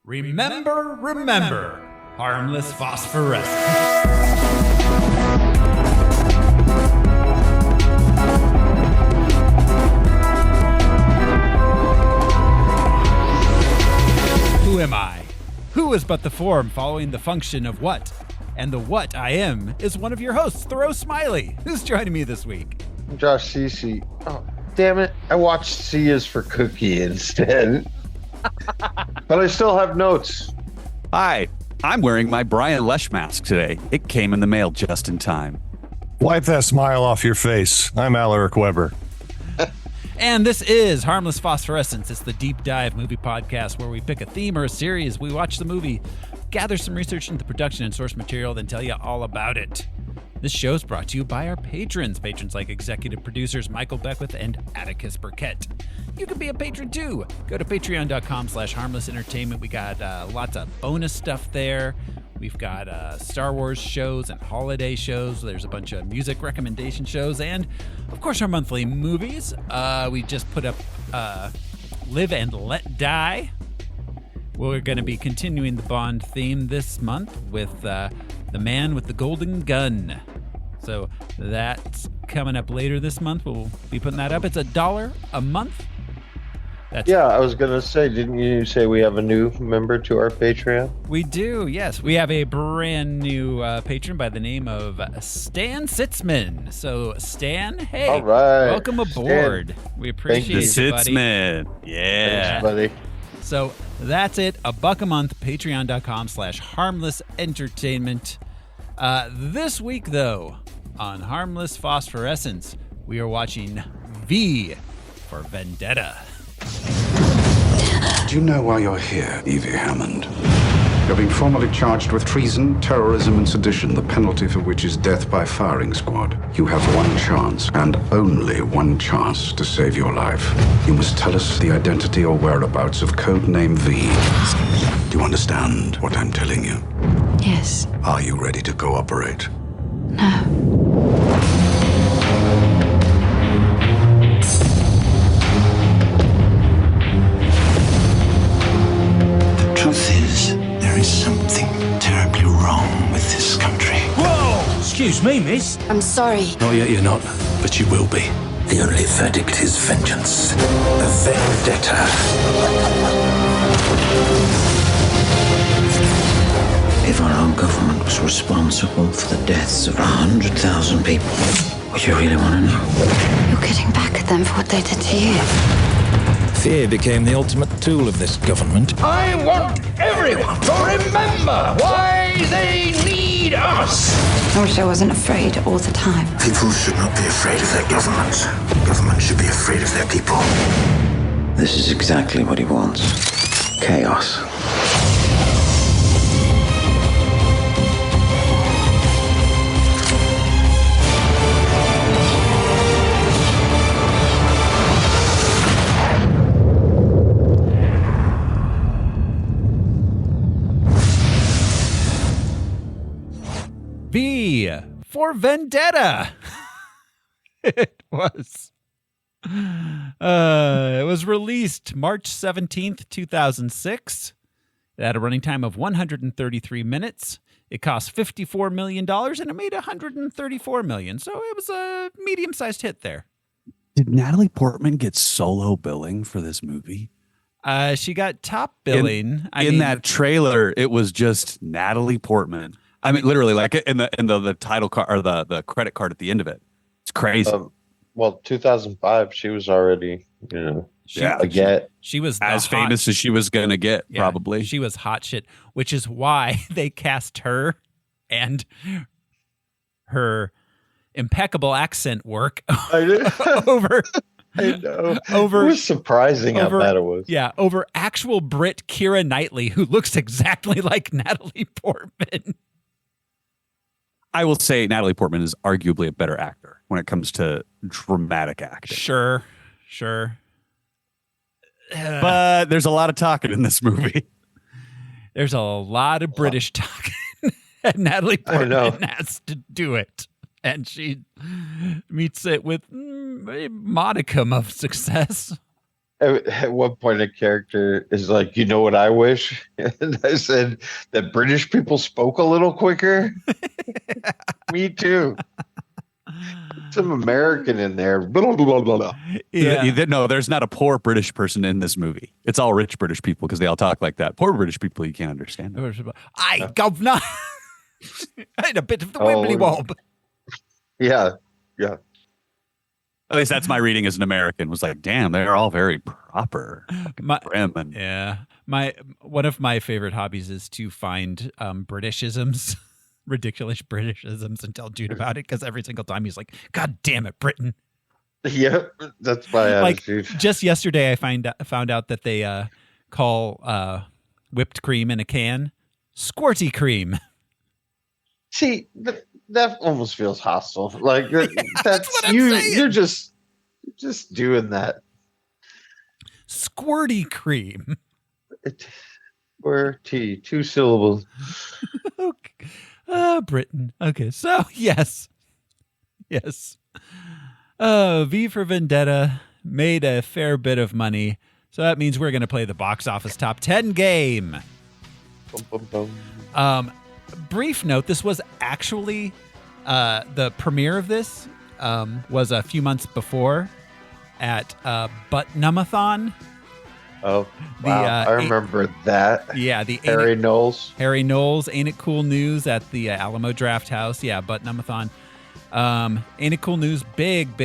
Remember, Harmless Phosphorescence. Who am I? Who is but the form following the function of what? And the what I am is one of your hosts, Thoreau Smiley, who's joining me this week. I'm Josh Cece. Oh, damn it. I watched C is for Cookie instead. But I still have notes. Hi, I'm wearing my Brian Lesh mask today. It came in the mail just in time. Wipe that smile off your face. I'm Alaric Weber. And this is Harmless Phosphorescence. It's the deep dive movie podcast where we pick a theme or a series, we watch the movie, gather some research into the production and source material, then tell you all about it. This show is brought to you by our patrons like executive producers Michael Beckwith and Atticus Burkett. You can be a patron too. Go to patreon.com/harmless entertainment. We got lots of bonus stuff there. We've got Star Wars shows and holiday shows. There's a bunch of music recommendation shows and, of course, our monthly movies. We just put up Live and Let Die. We're going to be continuing the Bond theme this month with The Man with the Golden Gun. So that's coming up later this month. We'll be putting that up. It's $1 a month. Yeah, I was going to say, didn't you say we have a new member to our Patreon? We do, yes. We have a brand new patron by the name of Stan Sitzman. So, Stan, hey, all right. Welcome aboard. Stan, we appreciate you, buddy. Sitzman. Yeah. Thanks, buddy. So, that's it. $1 a month, patreon.com/harmless entertainment. This week, though, on Harmless Phosphorescence, we are watching V For Vendetta. Do you know why you're here, Evie Hammond? You're being formally charged with treason, terrorism, and sedition, the penalty for which is death by firing squad. You have one chance, and only one chance, to save your life. You must tell us the identity or whereabouts of Codename V. Do you understand what I'm telling you? Yes. Are you ready to cooperate? No. The truth is, there is something terribly wrong with this country. Whoa! Excuse me, miss. I'm sorry. Not yet, you're not, but you will be. The only verdict is vengeance. A vendetta. If our own government was responsible for the deaths of 100,000 people, would you really want to know? You're getting back at them for what they did to you. Fear became the ultimate tool of this government. I want everyone to remember why they need us. I wish I wasn't afraid all the time. People should not be afraid of their government. Government should be afraid of their people. This is exactly what he wants. Chaos. V For Vendetta. It was released March 17th, 2006. It had a running time of 133 minutes. It cost $54 million and it made $134 million. So it was a medium-sized hit there. Did Natalie Portman get solo billing for this movie? She got top billing. In that trailer, it was just Natalie Portman. I mean, literally, like in the title card or the credit card at the end of it. It's crazy. Well, 2005, she was already, she was as famous as she was gonna get, probably. She was hot shit, which is why they cast her and her impeccable accent work over. I know. It was surprising how bad it was. Yeah, over actual Brit Keira Knightley, who looks exactly like Natalie Portman. I will say Natalie Portman is arguably a better actor when it comes to dramatic acting. Sure. But there's a lot of talking in this movie. There's a lot of British talking. And Natalie Portman has to do it. And she meets it with a modicum of success. At one point, a character is like, "You know what I wish?" And I said that British people spoke a little quicker. Me too. Some American in there. Blah, blah, blah, blah. Yeah. No, there's not a poor British person in this movie. It's all rich British people because they all talk like that. Poor British people, you can't understand. Aye, governor. I had a bit of the wibbly wob. Yeah. At least that's my reading as an American. Was like, damn, they're all very proper, prim, and One of my favorite hobbies is to find Britishisms, ridiculous Britishisms, and tell Jude about it because every single time he's like, "God damn it, Britain!" Yeah, that's my attitude. Just yesterday, I found out that they call whipped cream in a can squirty cream. See, that almost feels hostile. Like that's what I'm you. saying. You're just doing that. Squirty cream. Squirty, 2 syllables. Okay. Britain. Okay, so yes. V for Vendetta made a fair bit of money, so that means we're going to play the box office top 10 game. Bum, bum, bum. Brief note, this was actually the premiere of this was a few months before at Butt-Numathon. Oh, wow. I remember that. Yeah, the Harry Knowles. Harry Knowles, Ain't It Cool News at the Alamo Draft House. Yeah, Butt-Numathon. Ain't It Cool News, big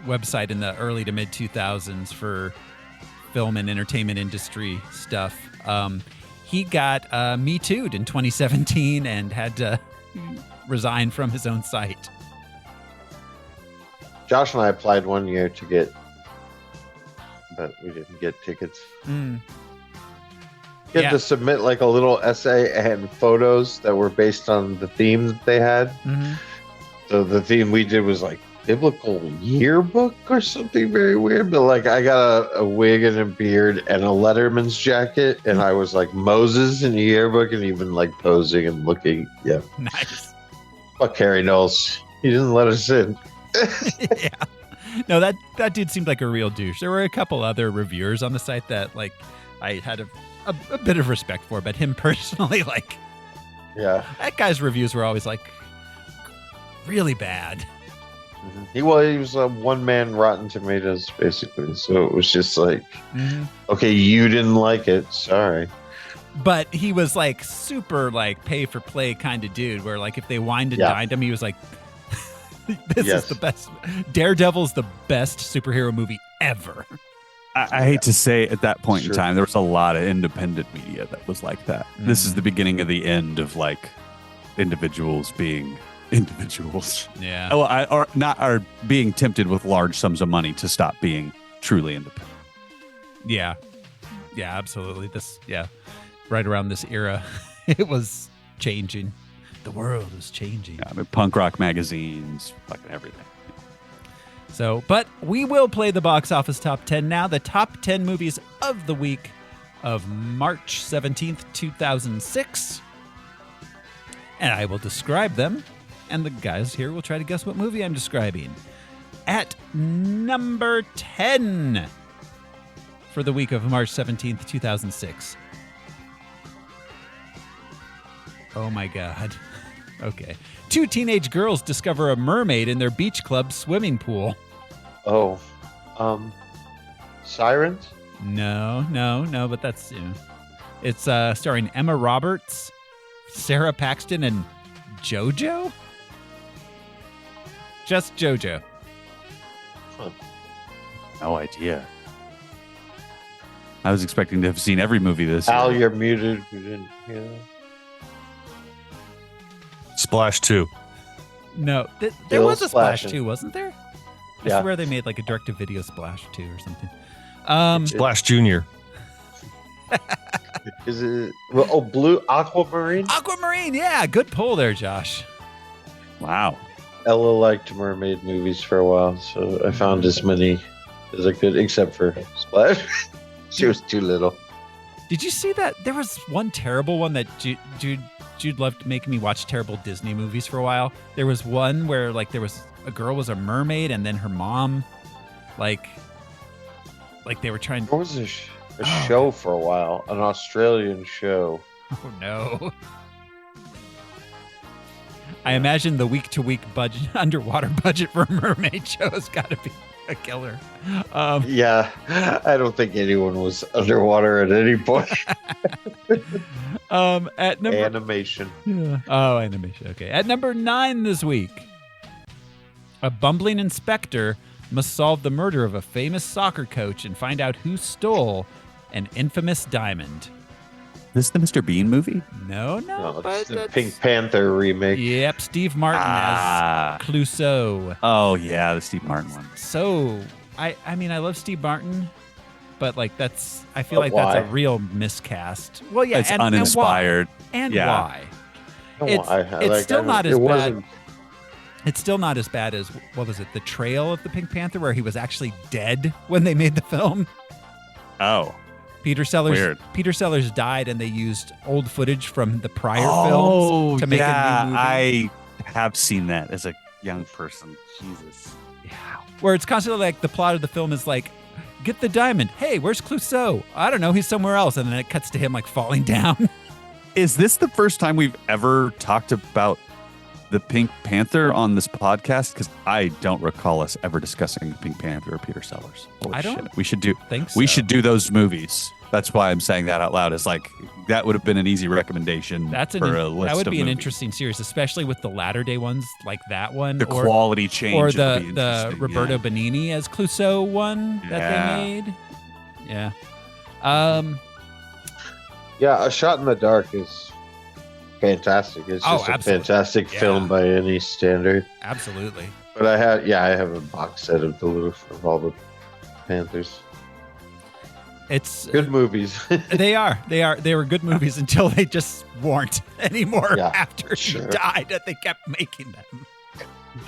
website in the early to mid 2000s for film and entertainment industry stuff. He got Me Too'd in 2017 and had to resign from his own site. Josh and I applied one year to get, but we didn't get tickets. You had to submit like a little essay and photos that were based on the theme that they had. Mm-hmm. So the theme we did was like biblical yearbook or something very weird. But like I got a wig and a beard and a Letterman's jacket, and I was like Moses in the yearbook, and even like posing and looking. Yeah, nice. Fuck Harry Knowles. He didn't let us in. Yeah. No, that dude seemed like a real douche. There were a couple other reviewers on the site that like I had a bit of respect for, but him personally, like, yeah, that guy's reviews were always like really bad. Mm-hmm. He was a one-man Rotten Tomatoes basically, so it was just like, okay, you didn't like it, sorry. But he was like super like pay for play kind of dude, where like if they wined and dined him, he was like, "This is the best. Daredevil's the best superhero movie ever." I hate to say at that point in time, there was a lot of independent media that was like that. This is the beginning of the end of like individuals being individuals. Yeah. Are being tempted with large sums of money to stop being truly independent. Yeah. Yeah, absolutely. Right around this era, it was changing. The world was changing. Yeah, I mean, punk rock magazines, fucking everything. So, but we will play the box office top 10 now. The top 10 movies of the week of March 17th, 2006. And I will describe them. And the guys here will try to guess what movie I'm describing. At number 10 for the week of March 17th, 2006. Oh my God. Okay. 2 teenage girls discover a mermaid in their beach club swimming pool. Oh. Sirens? No, but that's, it's starring Emma Roberts, Sarah Paxton, and JoJo? Just JoJo. Huh. No idea. I was expecting to have seen every movie this year. Al, you're muted. You didn't hear that? Splash 2. No, there Still was a Splash splashing. 2, wasn't there? I Yeah. swear they made like a direct-to-video Splash 2 or something. Splash Junior. Is it blue aquamarine? Aquamarine, yeah, good pull there, Josh. Wow. Ella liked mermaid movies for a while, so I found as many as I could, except for Splash. She was too little. Did you see that? There was one terrible one that Jude loved making me watch terrible Disney movies for a while. There was one where like there was a girl was a mermaid and then her mom like Like they were trying. There was a show for a while, an Australian show. Oh no. I imagine the week-to-week budget, underwater budget for a mermaid show has got to be a killer. Yeah, I don't think anyone was underwater at any point. At number Animation. Yeah. Oh, animation. Okay. At number 9 this week, a bumbling inspector must solve the murder of a famous soccer coach and find out who stole an infamous diamond. This the Mr. Bean movie? No, It's the Pink Panther remake. Yep, Steve Martin as Clouseau. Oh yeah, the Steve Martin one. So, I mean, I love Steve Martin, but like I feel like that's a real miscast. Well, yeah, it's uninspired. And yeah. why? It's still not as bad. It's still not as bad as, what was it, The Trail of the Pink Panther, where he was actually dead when they made the film. Oh. Peter Sellers died, and they used old footage from the prior films to make a new movie. I have seen that as a young person. Jesus. Yeah. Where it's constantly like the plot of the film is like, get the diamond. Hey, where's Clouseau? I don't know. He's somewhere else. And then it cuts to him like falling down. Is this the first time we've ever talked about the Pink Panther on this podcast? Because I don't recall us ever discussing the Pink Panther or Peter Sellers. Holy shit. We should do those movies. That's why I'm saying that out loud. It's like that would have been an easy recommendation for a list. That would of be an movies. Interesting series, especially with the latter day ones like that one. The quality change, or the Roberto Benigni as Clouseau one that they made. Yeah. Yeah, A Shot in the Dark is fantastic. It's just a fantastic film by any standard. Absolutely. But I have a box set of all the Panthers. It's good movies. They were good movies until they just weren't anymore after he died, that they kept making them.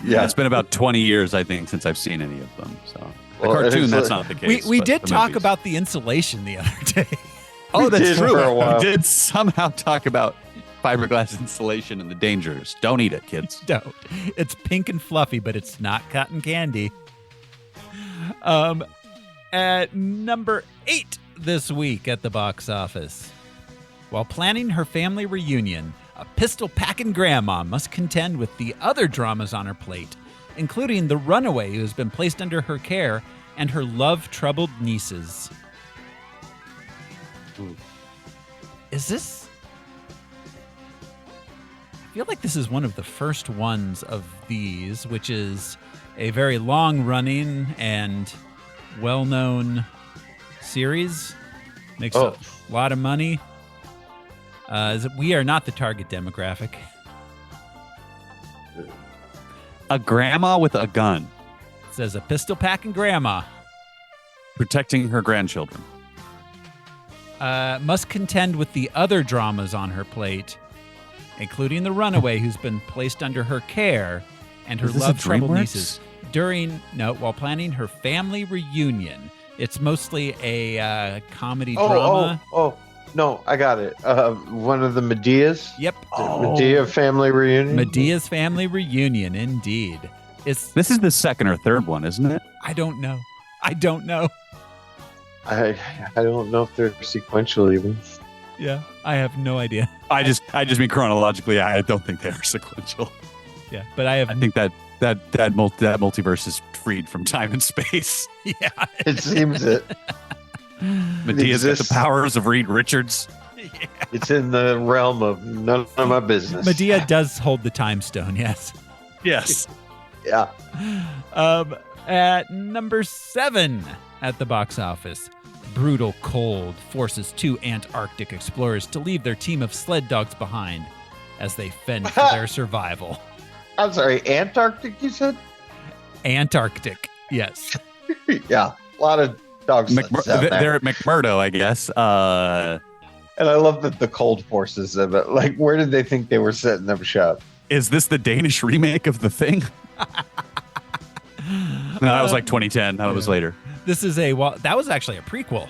Yeah, it's been about 20 years, I think, since I've seen any of them. So the cartoon, that's not the case. We did talk about The Insulation the other day. Oh, that's true. We did somehow talk about fiberglass insulation and the dangers. Don't eat it, kids. Don't. It's pink and fluffy, but it's not cotton candy. At number 8 this week at the box office. While planning her family reunion, a pistol-packing grandma must contend with the other dramas on her plate, including the runaway who has been placed under her care and her love-troubled nieces. Is this... I feel like this is one of the first ones of these, which is a very long-running and well-known series. Makes a lot of money. We are not the target demographic. A grandma with a gun. It says a pistol-packing grandma. Protecting her grandchildren. Must contend with the other dramas on her plate, including the runaway who's been placed under her care and her love-troubled nieces. While planning her family reunion. It's mostly a comedy drama. No, I got it. One of the Medeas? Yep. Medea Family Reunion? Medea's Family Reunion, indeed. This is the second or third one, isn't it? I don't know. I don't know if they're sequential even. Yeah, I have no idea. I just mean chronologically. I don't think they are sequential. Yeah, but I think that multiverse is freed from time and space. Yeah, it seems it. Medea's got the powers of Reed Richards. Yeah. It's in the realm of none of my business. Medea does hold the time stone, yes. Yes. Yeah. At number 7 at the box office, brutal cold forces 2 Antarctic explorers to leave their team of sled dogs behind as they fend for their survival. I'm sorry, Antarctic, you said? Antarctic, yes. Yeah, a lot of dogs. They're at McMurdo, I guess. And I love that the cold forces of it. Like, where did they think they were setting up shop? Is this the Danish remake of The Thing? No, that was like 2010. That was later. This is that was actually a prequel.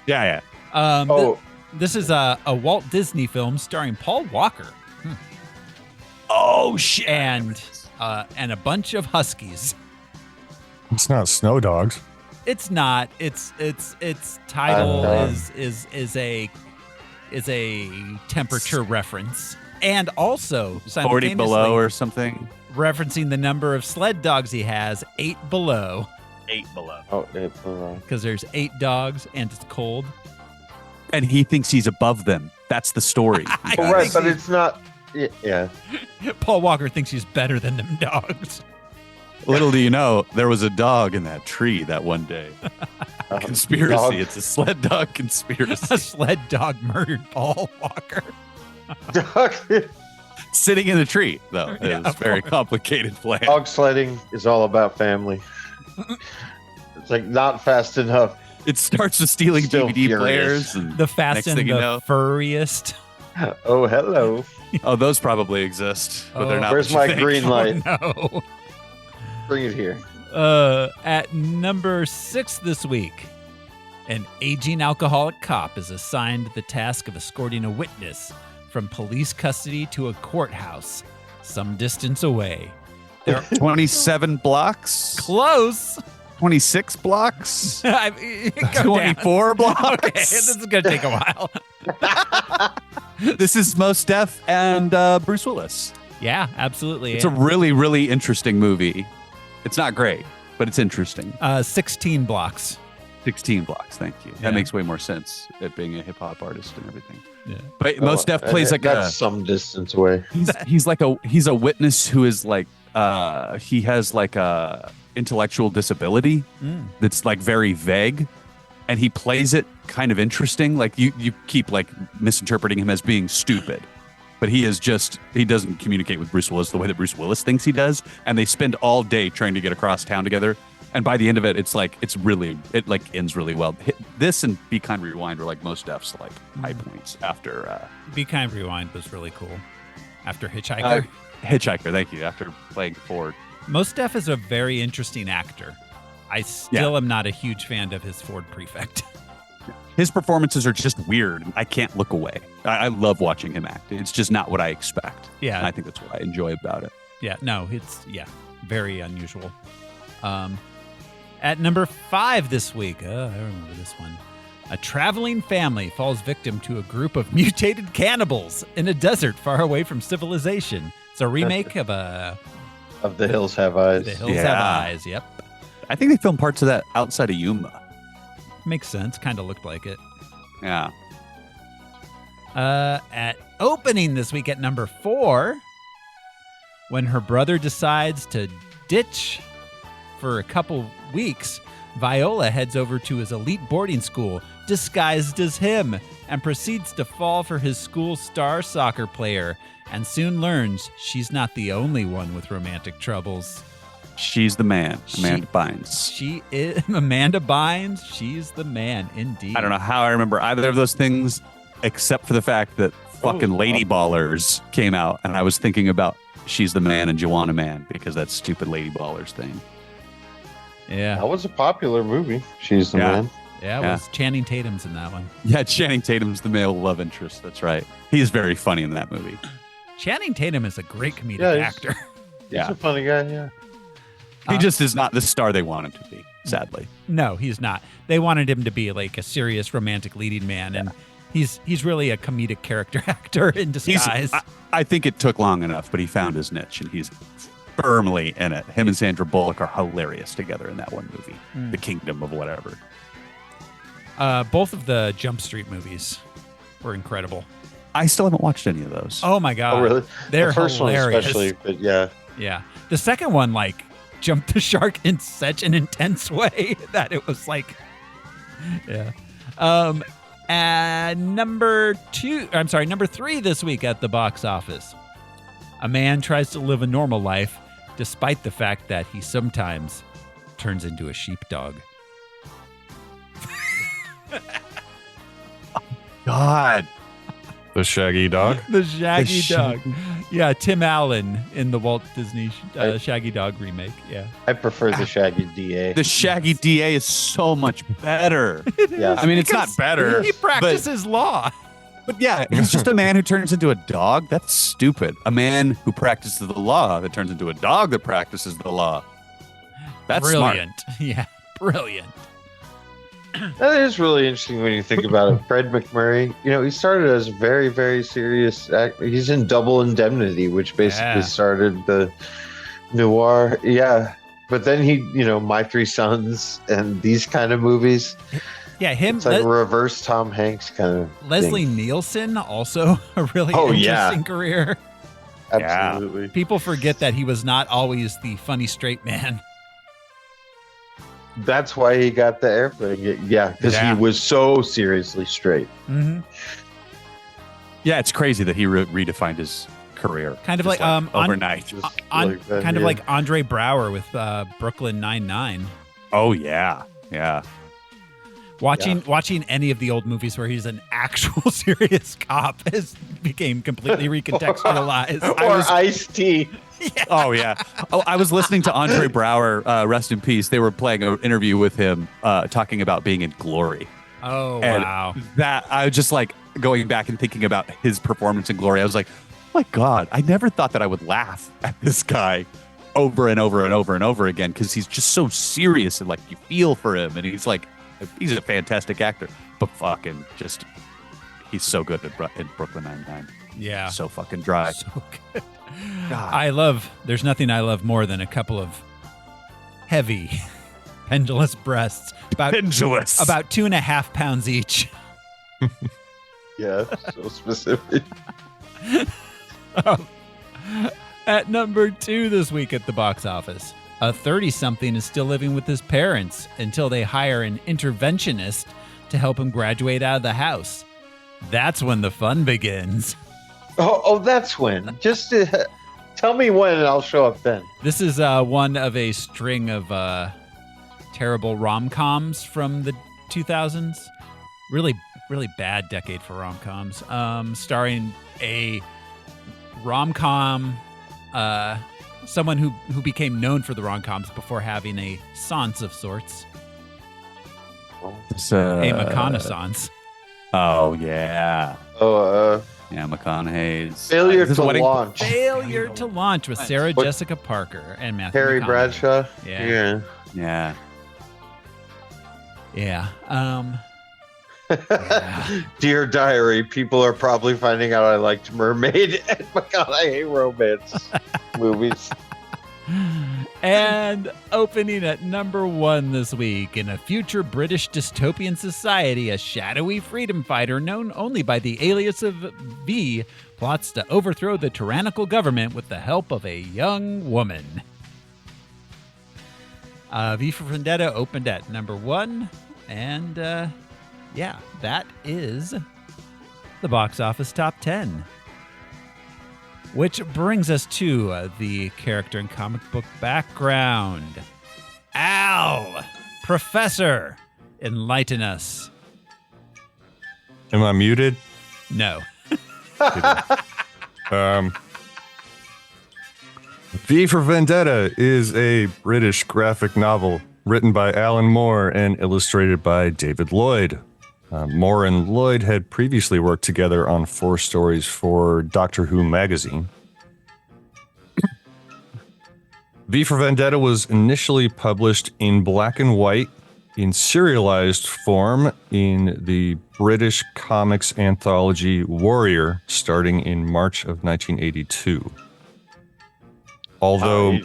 Yeah. This is a Walt Disney film starring Paul Walker. Oh shit! And a bunch of huskies. It's not snow dogs. It's not. Its title is a temperature reference, and also 40 below or something, referencing the number of sled dogs he has, 8 below. 8 below. Oh, 8 below. Because there's 8 dogs and it's cold. And he thinks he's above them. That's the story. Right, but it's not. Yeah. Paul Walker thinks he's better than them dogs. Little do you know, there was a dog in that tree that one day. Conspiracy. Dog. It's a sled dog conspiracy. A sled dog murdered Paul Walker. Dog, Sitting in the tree, though. Yeah, It was a very complicated plan. dog sledding is all about family. It's like not fast enough. It starts with stealing Still DVD furious. players. And The fast next and thing the you know, furriest. Oh, hello. oh, those probably exist, but they're not. Where's what you my think. green light? No. Bring it here. At number 6 this week, an aging alcoholic cop is assigned the task of escorting a witness from police custody to a courthouse some distance away. There are 27 blocks? close. 26 blocks? Go down. 24 blocks? Okay, this is going to take a while. This is Mos Def and Bruce Willis. Yeah, absolutely. It's a really, really interesting movie. It's not great, but it's interesting. 16 blocks. 16 blocks, thank you. Yeah. That makes way more sense, it being a hip hop artist and everything. Yeah. But Mos Def plays like that's some distance away. he's a witness who is like he has like a intellectual disability that's like very vague, and he plays it kind of interesting. Like you keep like misinterpreting him as being stupid, but he doesn't communicate with Bruce Willis the way that Bruce Willis thinks he does, and they spend all day trying to get across town together. And by the end of it, it ends really well. This and Be Kind Rewind are like Mos Def's like high points after. Be Kind Rewind was really cool. After Hitchhiker. Hitchhiker, thank you. After playing Ford. Mos Def is a very interesting actor. I still am not a huge fan of his Ford Prefect. His performances are just weird. I can't look away. I love watching him act. It's just not what I expect. Yeah. And I think that's what I enjoy about it. Yeah, no, it's very unusual. At number 5 this week, I remember this one. A traveling family falls victim to a group of mutated cannibals in a desert far away from civilization. It's a remake of The Hills Have Eyes. The Hills Have Eyes, yep. I think they filmed parts of that outside of Yuma. Makes sense. Kind of looked like it. Yeah. At opening this week at number 4, when her brother decides to ditch for a couple weeks, Viola heads over to his elite boarding school, disguised as him, and proceeds to fall for his school's star soccer player, and soon learns she's not the only one with romantic troubles. She's the man, Amanda Bynes. She is Amanda Bynes. She's the man, indeed. I don't know how I remember either of those things, except for the fact that fucking Lady Ballers came out, and I was thinking about She's the Man and Joanna Man because that stupid Lady Ballers thing. Yeah. That was a popular movie. She's the Man. Yeah, it was Channing Tatum's in that one. Yeah, Channing Tatum's the male love interest. That's right. He's very funny in that movie. Channing Tatum is a great comedic actor. He's a funny guy, yeah. He just is not the star they want him to be, sadly. No, he's not. They wanted him to be like a serious romantic leading man, and he's really a comedic character actor in disguise. I think it took long enough, but he found his niche, and he's firmly in it. Him and Sandra Bullock are hilarious together in that one movie, The Kingdom of whatever. Both of the Jump Street movies were incredible. I still haven't watched any of those. Oh my god! Oh, really? They're the first hilarious. one especially, but yeah. Yeah. The second one, like, jumped the shark in such an intense way that it was like, yeah. And number 3 this week at the box office. A man tries to live a normal life despite the fact that he sometimes turns into a sheepdog. God. The Shaggy Dog? The Shaggy Dog. Yeah, Tim Allen in the Walt Disney Shaggy Dog remake. Yeah. I prefer the Shaggy DA. The Shaggy DA is so much better. Yeah. I mean, it's not better. He practices law. But yeah, he's just a man who turns into a dog. That's stupid. A man who practices the law that turns into a dog that practices the law. That's brilliant. smart. Yeah, brilliant. That is really interesting when you think about it. Fred McMurray, he started as a very, very serious actor. He's in Double Indemnity, which basically started the noir. Yeah. But then he, My Three Sons and these kind of movies. Yeah, him. It's like a reverse Tom Hanks kind of Leslie thing. Nielsen, also a really interesting career. Absolutely. Yeah. People forget that he was not always the funny straight man. That's why he got the airplane. Yeah, because he was so seriously straight. Mm-hmm. Yeah, it's crazy that he redefined his career. Kind of like overnight. Kind of like Andre Braugher with Brooklyn Nine-Nine. Oh, yeah. Yeah. Watching any of the old movies where he's an actual serious cop became completely recontextualized. Or Ice-T. Yeah. Oh, yeah. Oh, I was listening to Andre Braugher, rest in peace. They were playing an interview with him talking about being in Glory. Oh, and wow. That I was just like going back and thinking about his performance in Glory. I was like, oh my God, I never thought that I would laugh at this guy over and over and over and over again because he's just so serious and like you feel for him. And he's a fantastic actor, but fucking just, he's so good in Brooklyn Nine-Nine. Yeah. So fucking dry. So good. There's nothing I love more than a couple of heavy, pendulous breasts. About 2.5 pounds each. Yeah, so specific. At number 2 this week at the box office, a 30-something is still living with his parents until they hire an interventionist to help him graduate out of the house. That's when the fun begins. Oh, that's when. Just tell me when and I'll show up then. This is one of a string of terrible rom-coms from the 2000s. Really, really bad decade for rom-coms. Starring a rom-com, someone who became known for the rom-coms before having a sance of sorts. A reconnaissance. Oh, yeah. Yeah, McConaughey's Failure to Launch. Failure to Launch with Sarah Jessica Parker and Matthew Harry McConaughey. Bradshaw. Yeah. Yeah. Yeah. Dear Diary, people are probably finding out I liked Mermaid and McConaughey romance movies. And opening at number 1 this week, in a future British dystopian society, a shadowy freedom fighter known only by the alias of V plots to overthrow the tyrannical government with the help of a young woman. V for Vendetta opened at number 1, and that is the box office top 10. Which brings us to the character and comic book background. Al, Professor, enlighten us. Am I muted? No. V for Vendetta is a British graphic novel written by Alan Moore and illustrated by David Lloyd. Moore and Lloyd had previously worked together on 4 stories for Doctor Who magazine. V for Vendetta was initially published in black and white in serialized form in the British comics anthology Warrior starting in March of 1982. Although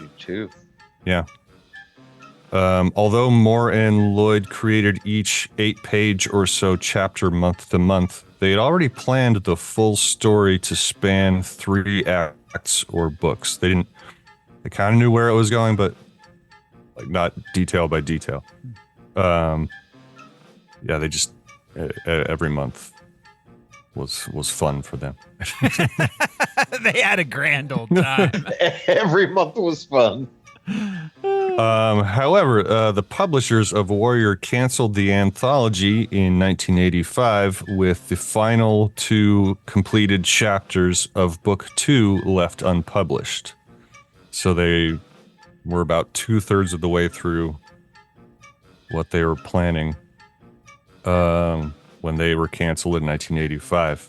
Moore and Lloyd created each 8-page or so chapter month to month, they had already planned the full story to span 3 acts or books. They kind of knew where it was going, but not detail by detail. They just every month was fun for them. They had a grand old time. Every month was fun. However, the publishers of Warrior canceled the anthology in 1985 with the final 2 completed chapters of Book 2 left unpublished. So they were about 2/3 of the way through what they were planning when they were canceled in 1985.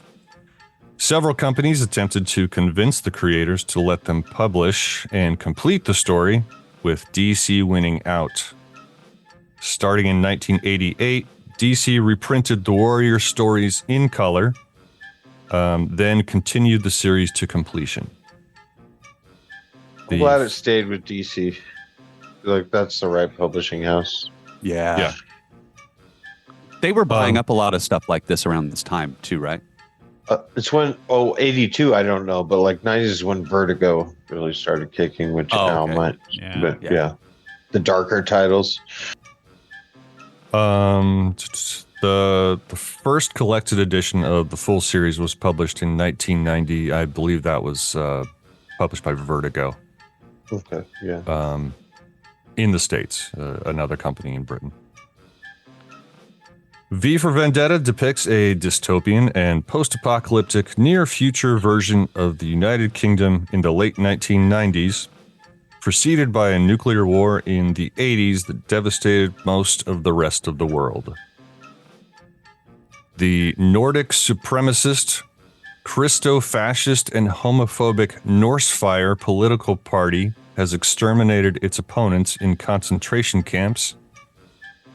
Several companies attempted to convince the creators to let them publish and complete the story, with DC winning out. Starting in 1988, DC reprinted the Warrior stories in color, then continued the series to completion. I'm glad it stayed with DC. Like, that's the right publishing house. Yeah. They were buying up a lot of stuff like this around this time too, right? It's when 82, I don't know, but like 90s is when Vertigo really started kicking, which now might. But yeah, the darker titles. The first collected edition of the full series was published in 1990. I believe that was published by Vertigo. Okay, yeah. In the States, another company in Britain. V for Vendetta depicts a dystopian and post-apocalyptic near-future version of the United Kingdom in the late 1990s, preceded by a nuclear war in the 80s that devastated most of the rest of the world. The Nordic supremacist, Christo-fascist, and homophobic Norsefire political party has exterminated its opponents in concentration camps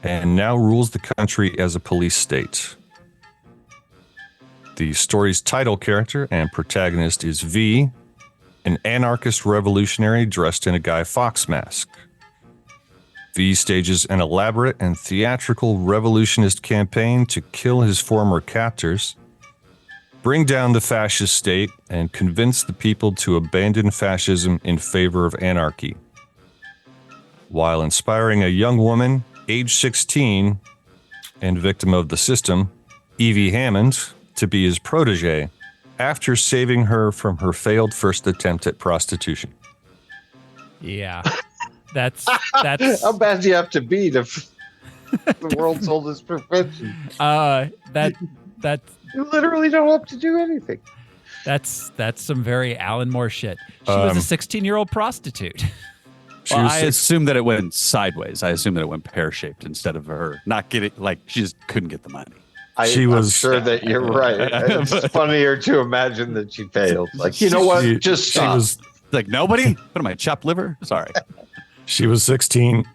and now rules the country as a police state. The story's title character and protagonist is V, an anarchist revolutionary dressed in a Guy Fawkes mask. V stages an elaborate and theatrical revolutionist campaign to kill his former captors, bring down the fascist state, and convince the people to abandon fascism in favor of anarchy, while inspiring a young woman, age 16, and victim of the system, Evie Hammond, to be his protege after saving her from her failed first attempt at prostitution. Yeah. That's how bad do you have to be to the world's oldest profession? That you literally don't have to do anything. That's some very Alan Moore shit. She was a 16-year-old prostitute. Well, I assume that it went sideways. I assume that it went pear-shaped instead of her not getting, like, she just couldn't get the money. I'm sure that you're right. It's funnier to imagine that she failed. Like, you know what? Just stop. She was like, nobody? What am I, chopped liver? Sorry. She was 16.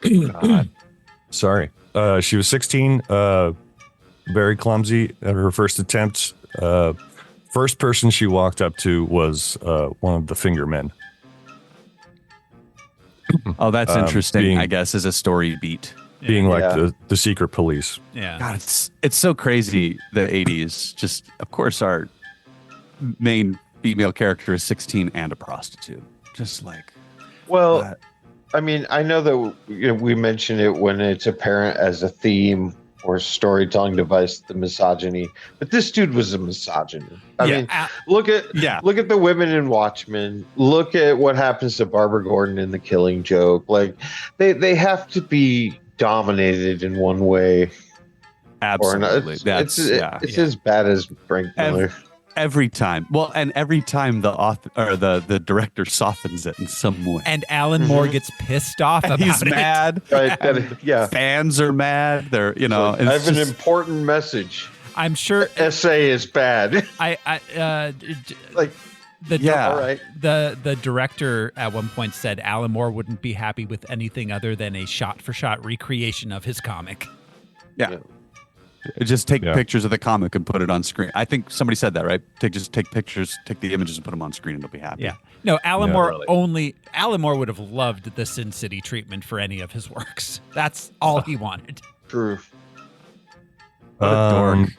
God. Sorry. She was 16, very clumsy at her first attempt. First person she walked up to was one of the finger men. Oh, that's interesting, I guess, as a story beat. Being like the secret police. Yeah. God, it's so crazy, the 80s. Just, of course, our main female character is 16 and a prostitute. Just like... Well, I mean, I know that we mention it when it's apparent as a theme or storytelling device, the misogyny. But this dude was a misogynist. I mean, look at the women in Watchmen. Look at what happens to Barbara Gordon in The Killing Joke. Like, they have to be dominated in one way. Absolutely. It's as bad as Frank Miller. Every time. Well, and every time the author or the director softens it in some way. And Alan Moore gets pissed off about He's it. mad. Right. Fans are mad. They're, I have an important message. I'm sure the essay is bad. The director at one point said Alan Moore wouldn't be happy with anything other than a shot-for-shot recreation of his comic. Yeah. Just take pictures of the comic and put it on screen. I think somebody said that, right? Take pictures, take the images and put them on screen and they'll be happy. Yeah. No, Alan Moore would have loved the Sin City treatment for any of his works. That's all he wanted. True. What a dork.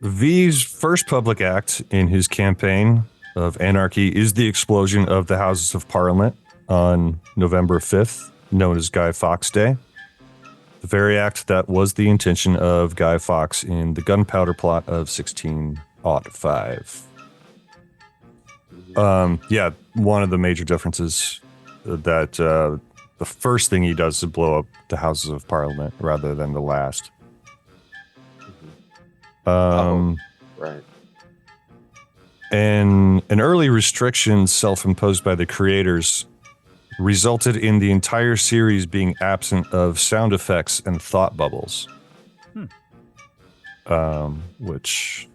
V's first public act in his campaign of anarchy is the explosion of the Houses of Parliament on November 5th, known as Guy Fawkes Day. The very act that was the intention of Guy Fawkes in the gunpowder plot of 1605. One of the major differences that the first thing he does is blow up the Houses of Parliament rather than the last. Right. And an early restriction self-imposed by the creators resulted in the entire series being absent of sound effects and thought bubbles, which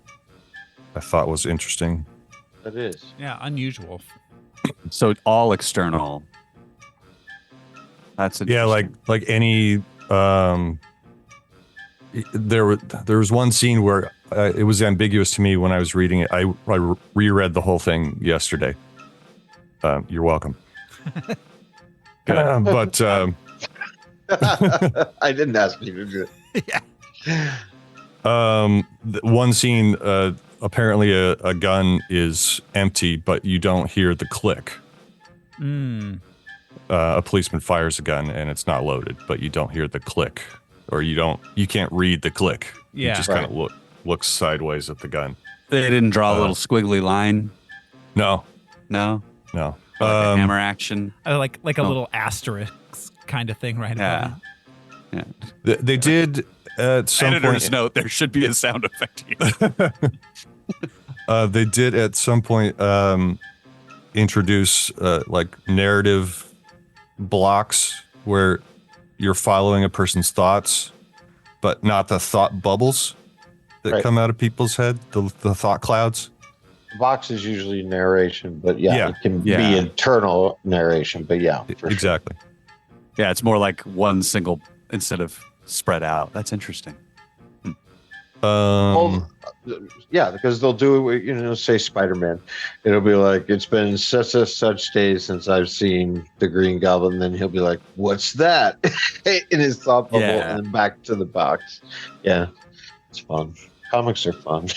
I thought was interesting. It is. Yeah, unusual. So all external. That's interesting. Yeah, like any there was one scene where it was ambiguous to me when I was reading it. I reread the whole thing yesterday. You're welcome. But I didn't ask you to do it. Yeah. One scene, apparently a gun is empty, but you don't hear the click. A policeman fires a gun and it's not loaded, but you don't hear the click, or you can't read the click. Yeah. You just kind of looks sideways at the gun. They didn't draw a little squiggly line. No. Like a hammer action. Like a little asterisk kind of thing, right? Yeah. Yeah. They did at some Editor's point. note: there should be a sound effect here. They did at some point introduce like narrative blocks where you're following a person's thoughts, but not the thought bubbles that come out of people's head, the thought clouds. The box is usually narration, but it can Yeah. be internal narration, but Exactly. Yeah, it's more like one single instead of spread out. That's interesting. Because they'll do it, say Spider-Man. It'll be like, it's been such days since I've seen the Green Goblin. Then he'll be like, what's that? In his thought bubble, and then back to the box. Yeah, it's fun. Comics are fun.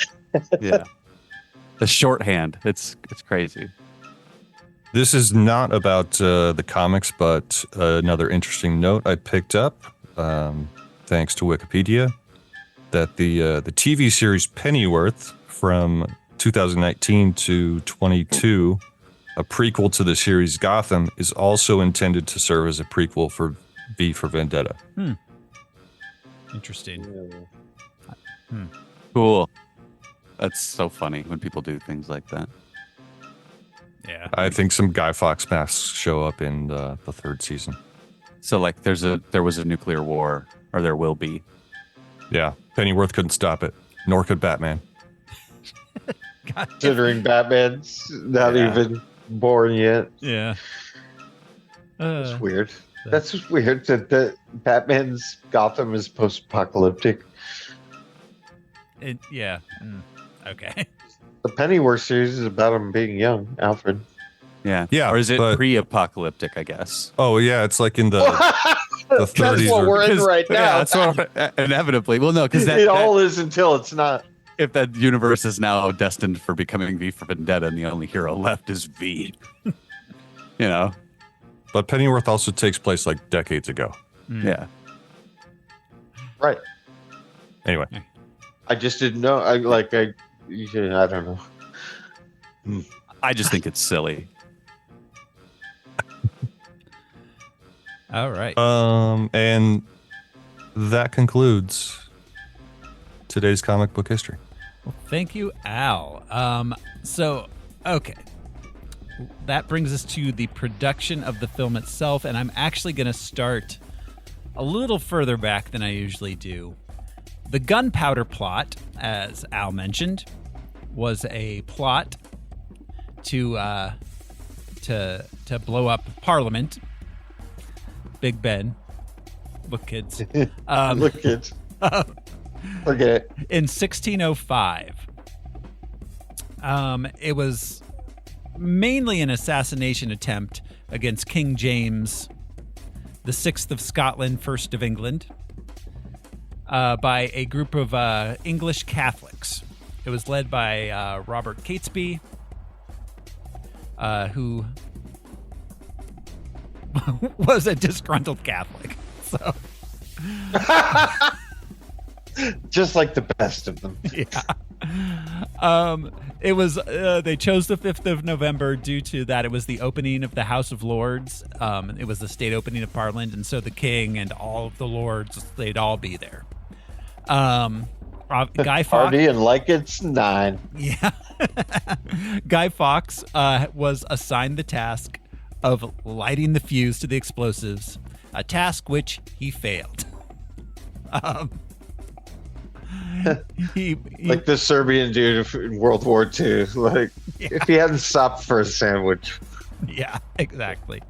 Yeah. The shorthand. It's crazy. This is not about the comics, but another interesting note I picked up, thanks to Wikipedia, that the TV series Pennyworth from 2019 to 22, a prequel to the series Gotham, is also intended to serve as a prequel for V for Vendetta. Interesting. Cool. That's so funny when people do things like that. Yeah. I think some Guy Fawkes masks show up in the third season. So like there was a nuclear war, or there will be. Yeah. Pennyworth couldn't stop it, nor could Batman. Considering Batman's not even born yet. Yeah. That's weird. That's just weird that Batman's Gotham is post-apocalyptic. Yeah. Okay. The Pennyworth series is about him being young, Alfred. Yeah. Yeah. Or is it but- pre-apocalyptic, I guess? Oh, yeah. It's like in the 30s. That's what we're in right now. Yeah, that's what inevitably. Well, no, because it all is until it's not. If that universe is now destined for becoming V for Vendetta, and the only hero left is V. But Pennyworth also takes place like decades ago. Yeah. Right. Anyway. I just didn't know. I don't know. I just think it's silly. All right. And that concludes today's comic book history. Well, thank you, Al. Okay. That brings us to the production of the film itself, and I'm actually going to start a little further back than I usually do. The gunpowder plot, as Al mentioned, was a plot to blow up Parliament. Big Ben. Look, kids. Look, kids. Look at it. In 1605. It was mainly an assassination attempt against King James the 6th of Scotland, 1st of England, by a group of English Catholics. It was led by Robert Catesby, who was a disgruntled Catholic. So, just like the best of them. Yeah. It was. They chose the 5th of November due to that. It was the opening of the House of Lords. It was the state opening of Parliament, and so the King and all of the Lords, they'd all be there. Guy Fawkes, Partying like it's 9. Yeah. Guy Fawkes was assigned the task of lighting the fuse to the explosives, a task which he failed. He like the Serbian dude in World War II. Like, if he hadn't stopped for a sandwich. Yeah, exactly.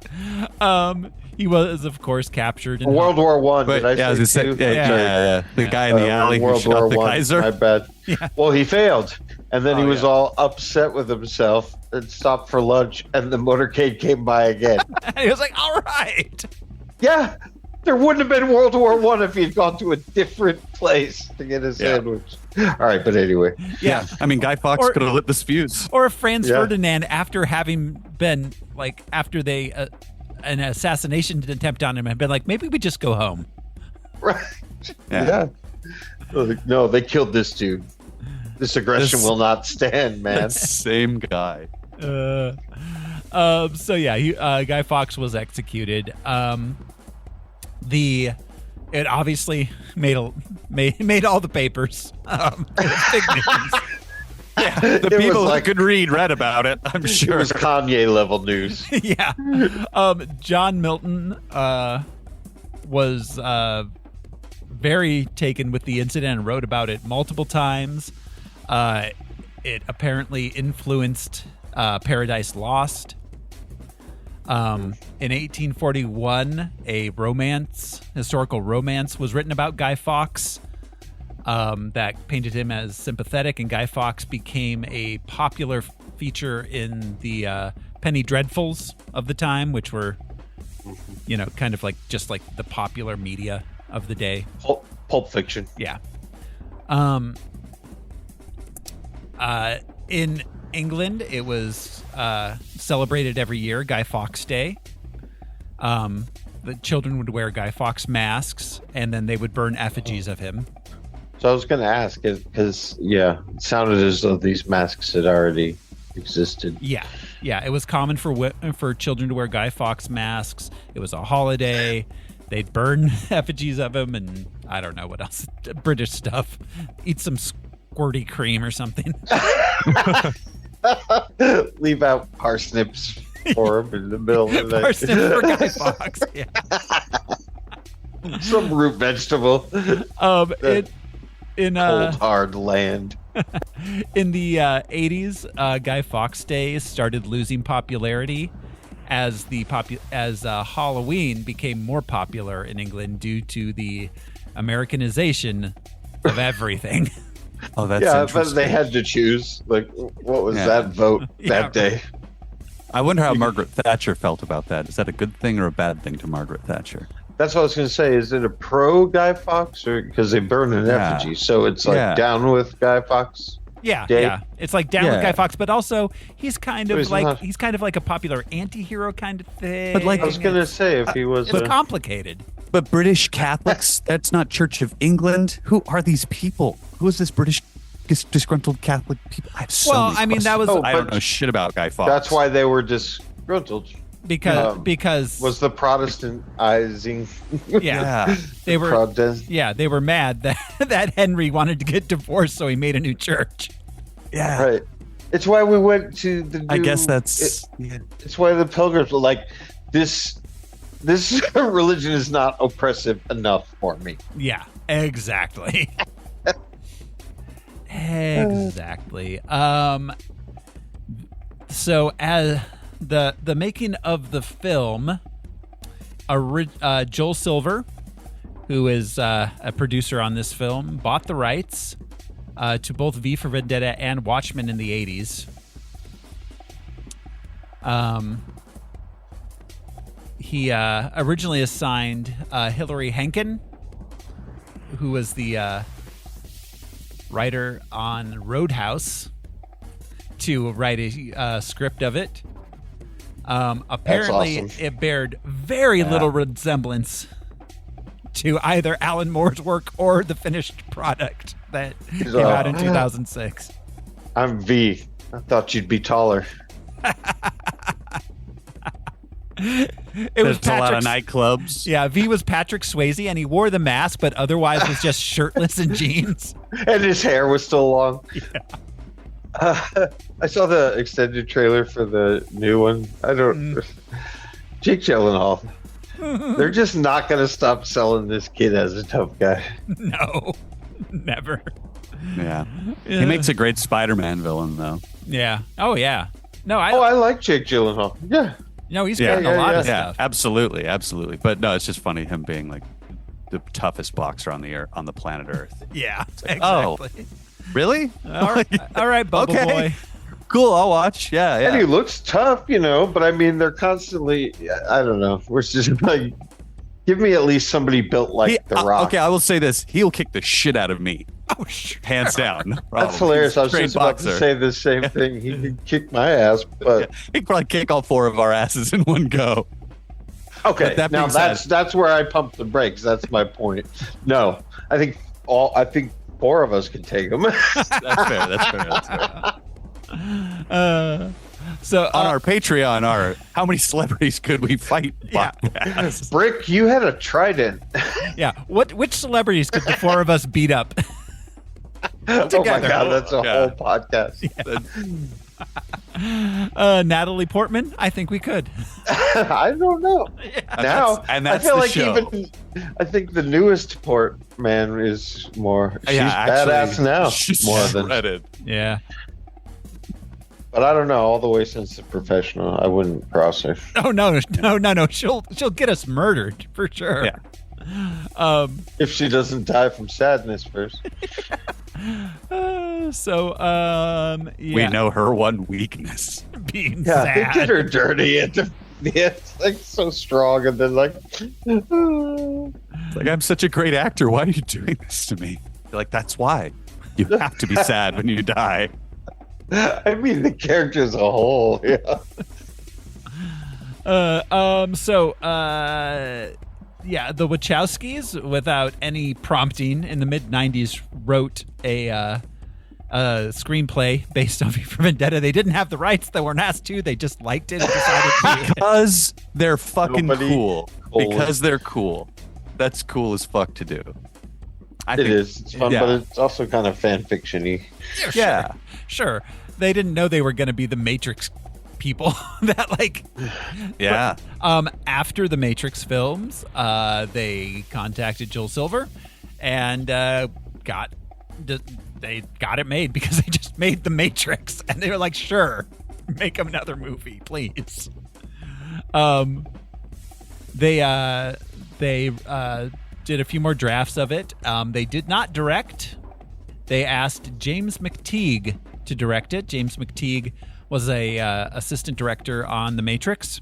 He was, of course, captured in World War One. Did I say two? The guy in the alley who shot the Kaiser. My bad. Yeah. Well, he failed, and then he was all upset with himself and stopped for lunch, and the motorcade came by again. He was like, "All right." Yeah, there wouldn't have been World War One if he'd gone to a different place to get a sandwich. All right, but anyway. Yeah. I mean, Guy Fawkes could have lit the fuse. Or Franz Ferdinand, after having been, after they, an assassination attempt on him, had been like, maybe we just go home. Right. Yeah. No, they killed this dude. This aggression will not stand, man. Same guy. Guy Fawkes was executed. It obviously made all the papers. Big news. Yeah, the people who could read about it, I'm sure. It was Kanye level news. Yeah. John Milton was very taken with the incident and wrote about it multiple times. It apparently influenced Paradise Lost. In 1841, a historical romance was written about Guy Fawkes that painted him as sympathetic, and Guy Fawkes became a popular feature in the penny dreadfuls of the time, which were, kind of just like the popular media of the day. Pulp Fiction. Yeah. In England, it was celebrated every year, Guy Fawkes Day. The children would wear Guy Fawkes masks, and then they would burn effigies of him. So I was going to ask, because, it sounded as though these masks had already existed. Yeah. It was common for children to wear Guy Fawkes masks. It was a holiday. They'd burn effigies of him, and I don't know what else. British stuff. Eat some squirty cream or something. Leave out parsnips for him in the middle of the night. Parsnips for Guy Fawkes. Yeah. Some root vegetable. In cold hard land. In the 80s, Guy Fawkes Day started losing popularity as Halloween became more popular in England due to the Americanization of everything. Oh, that's interesting. But they had to choose. What was that vote that day? I wonder how Margaret Thatcher felt about that. Is that a good thing or a bad thing to Margaret Thatcher? That's what I was going to say. Is it a pro Guy Fawkes, or because they burn an effigy, so it's down with Guy Fawkes? Yeah, it's like down with Guy Fawkes, but also he's kind of like a popular anti-hero kind of thing. But I was going to say, if he was, it's complicated. But British Catholics, that's not Church of England. Who are these people? Who is this British disgruntled Catholic people? I have so many questions. I don't know shit about Guy Fawkes. That's why they were disgruntled. Because was the Protestantizing? They were. They were mad that Henry wanted to get divorced, so he made a new church. Yeah, right. It's why we went to the. I guess that's. It's why the Pilgrims were like, this religion is not oppressive enough for me. Yeah, exactly. Exactly. So as the making of the film, Joel Silver, who is a producer on this film, bought the rights to both V for Vendetta and Watchmen in the 80s. He originally assigned Hilary Henkin, who was the writer on Roadhouse, to write a script of it. Apparently, it bared very little resemblance to either Alan Moore's work or the finished product that came out in 2006. I'm V. I thought you'd be taller. There's a lot of nightclubs. Yeah, V was Patrick Swayze, and he wore the mask, but otherwise was just shirtless and jeans. And his hair was still long. Yeah. I saw the extended trailer for the new one. Jake Gyllenhaal. They're just not going to stop selling this kid as a tough guy. No, never. Yeah. He makes a great Spider-Man villain, though. Yeah. Oh, yeah. No, I like Jake Gyllenhaal. Yeah. No, he's got a lot of Yeah, stuff. absolutely. But no, it's just funny him being like the toughest boxer on the planet Earth. Yeah, like, exactly. Oh, really? All right, Bubble Boy. Cool, I'll watch. Yeah. And he looks tough, but I mean, they're constantly, I don't know. We're just like, give me at least somebody built like The Rock. Okay, I will say this. He'll kick the shit out of me. Oh, sure. Hands down. That's hilarious. I was just about to say the same thing. He could kick my ass, but he could probably kick all 4 of our asses in one go. Okay, now that's where I pump the brakes. That's my point. No, I think 4 of us can take him. That's fair. So on our Patreon, how many celebrities could we fight? Yeah. Brick, you had a trident. Yeah. Which celebrities could the 4 of us beat up? Oh my God, that's a whole podcast. Yeah. Natalie Portman, I think we could. I don't know. Yeah. Now, that's I feel the like show. I think the newest Portman is more. She's actually, badass now. She's more shredded. Yeah. But I don't know. All the way since the professional, I wouldn't cross her. Oh no! She'll get us murdered for sure. Yeah. If she doesn't die from sadness first. Yeah. We know her one weakness. Being Yeah, sad. they did her dirty at the. Yeah, it's like so strong, and then like. It's like, I'm such a great actor. Why are you doing this to me? You're like, that's why. You have to be sad when you die. I mean, the character as a whole, yeah. The Wachowskis, without any prompting, in the mid-'90s, wrote a screenplay based on V for Vendetta. They didn't have the rights. They weren't asked to. They just liked it and decided to. Because they're fucking cool. Holy. Because they're cool. That's cool as fuck to do. It is. It's fun, but it's also kind of fan fiction-y. Yeah, sure. They didn't know they were going to be the Matrix people. After the Matrix films, they contacted Joel Silver and got it made because they just made the Matrix, and they were like, "Sure, make another movie, please." They did a few more drafts of it. They did not direct. They asked James McTeague to direct it. James McTeague was a assistant director on The Matrix.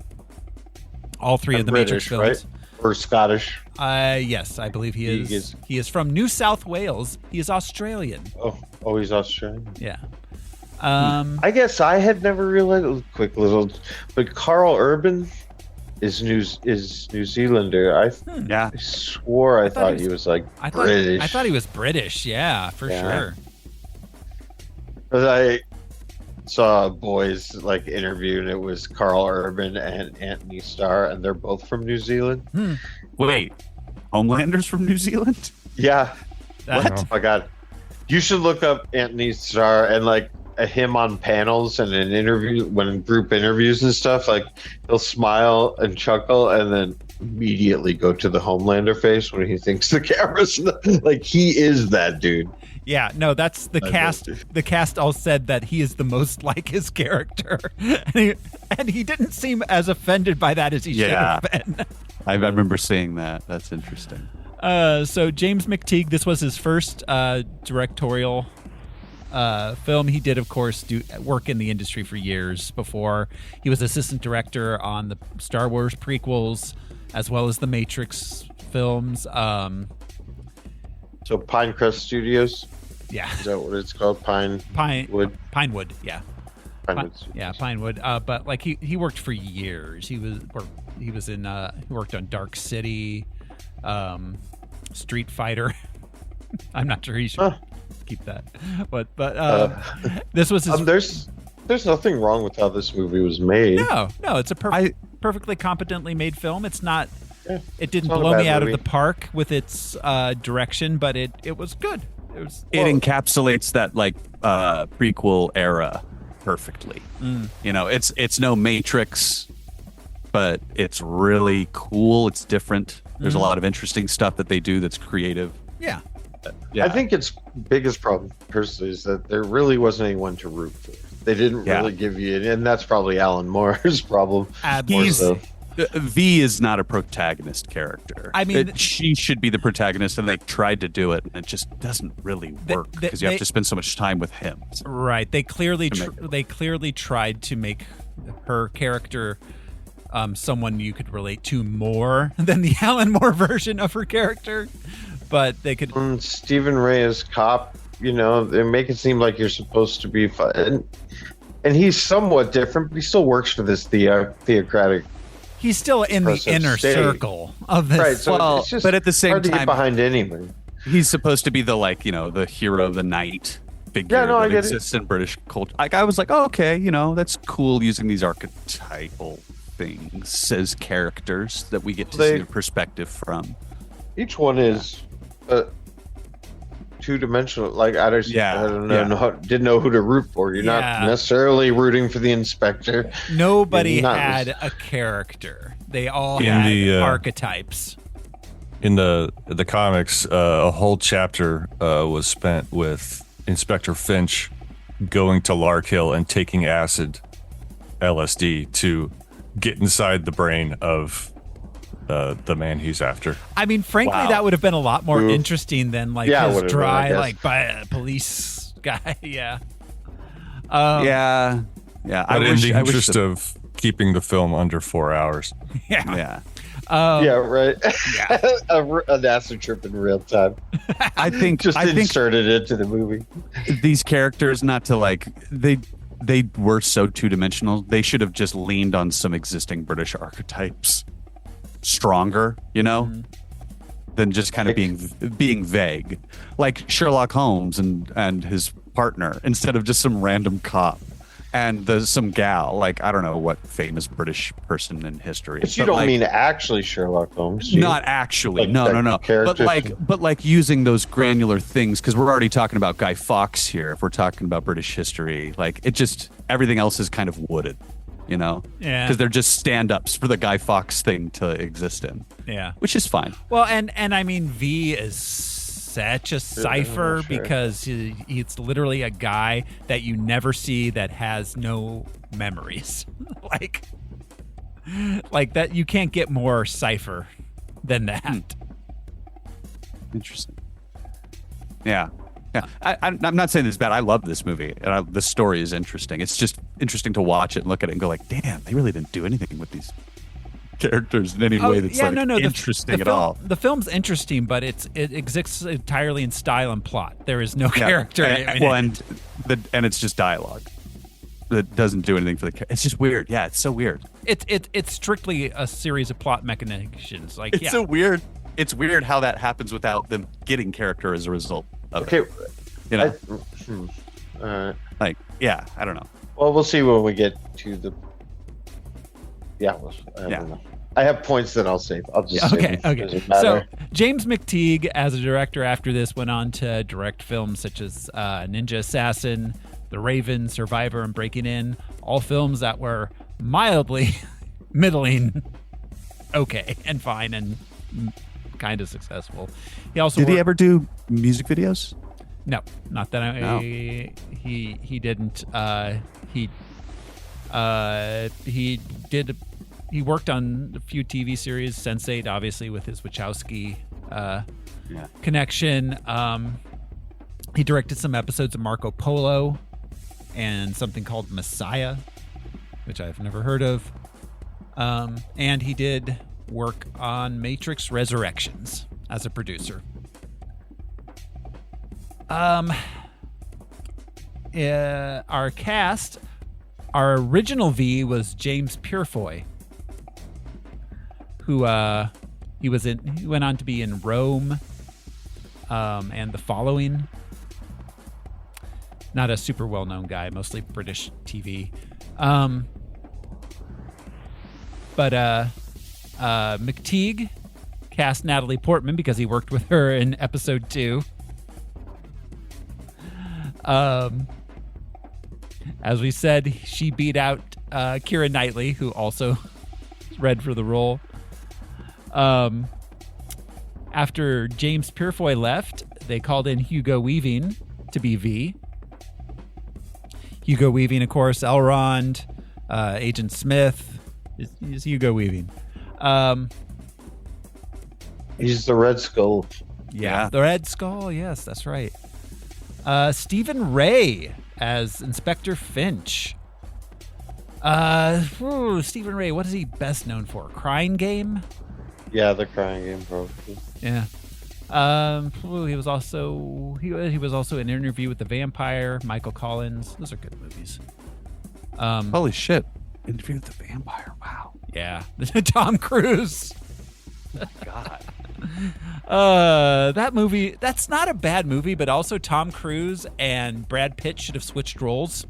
All 3 of the Matrix films. Right? Or Scottish? Yes, I believe he is. He is from New South Wales. He is Australian. Oh, he's Australian. Yeah. I guess I had never realized. But Carl Urban is New Zealander. I swore I thought he was like British. I thought he was British. Yeah, for sure. Because I saw a boys interview, and it was Carl Urban and Anthony Starr, and they're both from New Zealand. Wait, Homelander's from New Zealand? Yeah. What? Oh my God! You should look up Anthony Starr and him on panels and in interview when group interviews and stuff. He'll smile and chuckle, and then immediately go to the Homelander face when he thinks the camera's he is that dude. Yeah, no, that's the cast. The cast all said that he is the most like his character, and he didn't seem as offended by that as he should have been. I remember seeing that. That's interesting. So James McTeague, this was his first directorial film. He did, of course, work in the industry for years before. He was assistant director on the Star Wars prequels, as well as the Matrix films. So Pinecrest Studios? Yeah. Is that what it's called? Pinewood? Pinewood, yeah. Pinewood. Pinewood. But he worked for years. He worked on Dark City, Street Fighter. I'm not sure he should keep that. But this was his There's nothing wrong with how this movie was made. No, it's a perfectly competently made film. It's not it didn't not blow a me bad out movie. of the park with its direction, but it was good. It encapsulates that prequel era perfectly. It's no Matrix, but it's really cool. It's different. There's a lot of interesting stuff that they do that's creative. Yeah. I think its biggest problem personally is that there really wasn't anyone to root for. They didn't really give you, and that's probably Alan Moore's problem. V is not a protagonist character. I mean, she should be the protagonist, and they tried to do it, and it just doesn't really work because you have to spend so much time with him. Right. They clearly tried to make her character someone you could relate to more than the Alan Moore version of her character, but they could. Stephen Ray as cop, they make it seem like you're supposed to be fun, and he's somewhat different, but he still works for this theocratic. He's still in the inner circle of this. Right, so it's just but at the same hard to time, get behind anything. He's supposed to be the the hero of the night figure that exists in British culture. Like I was like, oh, okay, that's cool using these archetypal things as characters that we get to see their perspective from. Each one is two-dimensional. Like I don't know, didn't know who to root for. You're not necessarily rooting for the inspector. Nobody had a character. They all had archetypes. In the comics, a whole chapter was spent with Inspector Finch going to Larkhill and taking acid, LSD, to get inside the brain of the man he's after. I mean, frankly, that would have been a lot more interesting than his dry, by a police guy. Yeah. Yeah. But in the interest of keeping the film under 4 hours. Yeah. Right. Yeah. An acid trip in real time. I think inserted into the movie. These characters, not to they were so two-dimensional. They should have just leaned on some existing British archetypes stronger, than just kind of being vague, like Sherlock Holmes and his partner, instead of just some random cop and some gal, like I don't know what famous British person in history. But you don't mean actually Sherlock Holmes? Not actually, no. But using those granular things, because we're already talking about Guy Fawkes here. If we're talking about British history, everything else is kind of wooded. Because they're just stand-ups for the Guy Fawkes thing to exist in. Yeah. Which is fine. Well, and I mean, V is such a cipher because it's literally a guy that you never see that has no memories. like that, you can't get more cipher than that. Interesting. Yeah. Yeah, I'm not saying this is bad. I love this movie, and the story is interesting. It's just interesting to watch it and look at it and go like, damn, they really didn't do anything with these characters in any way that's interesting at all. The film's interesting, but it exists entirely in style and plot. There is no character. And it's just dialogue that doesn't do anything for the character. It's just weird. Yeah, it's so weird. It's strictly a series of plot machinations. So weird. It's weird how that happens without them getting character as a result. Okay, I don't know. Well, we'll see when we get to the. I don't know. I have points that I'll save. I'll just okay. So James McTeague, as a director, after this went on to direct films such as Ninja Assassin, The Raven, Survivor, and Breaking In. All films that were mildly middling, okay, and fine, and kind of successful. He also did he ever do music videos? No, not that he didn't. He worked on a few TV series, Sense8, obviously with his Wachowski connection. He directed some episodes of Marco Polo and something called Messiah, which I've never heard of. And he did work on Matrix Resurrections as a producer. Our cast, our original V was James Purefoy, who he went on to be in Rome, and The Following. Not a super well-known guy, mostly British TV. But McTeague cast Natalie Portman because he worked with her in episode 2. As we said, she beat out Keira Knightley, who also read for the role. After James Purefoy left, they called in Hugo Weaving to be V. Hugo Weaving, of course. Elrond, Agent Smith is Hugo Weaving. He's the Red Skull. Yeah, the Red Skull. Yes, that's right. Stephen Ray as Inspector Finch. Stephen Ray, what is he best known for? Crying Game? Yeah, the Crying Game, probably. Yeah. He was also in Interview with the Vampire, Michael Collins. Those are good movies. Holy shit. Interview with the Vampire. Wow. Yeah. Tom Cruise. God. That movie, that's not a bad movie, but also Tom Cruise and Brad Pitt should have switched roles.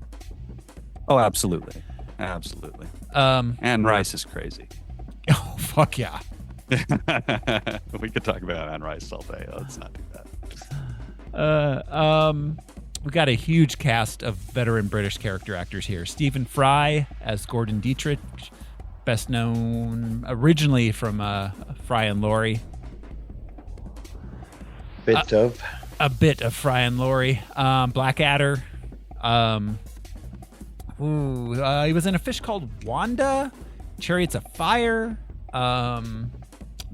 Oh, absolutely. Absolutely. Anne Rice is crazy. Oh, fuck yeah. We could talk about Anne Rice all day. Let's not do that. We got a huge cast of veteran British character actors here. Stephen Fry as Gordon Dietrich, best known originally from Fry and Laurie. A bit of Fry and Laurie. Blackadder. He was in A Fish Called Wanda, Chariots of Fire,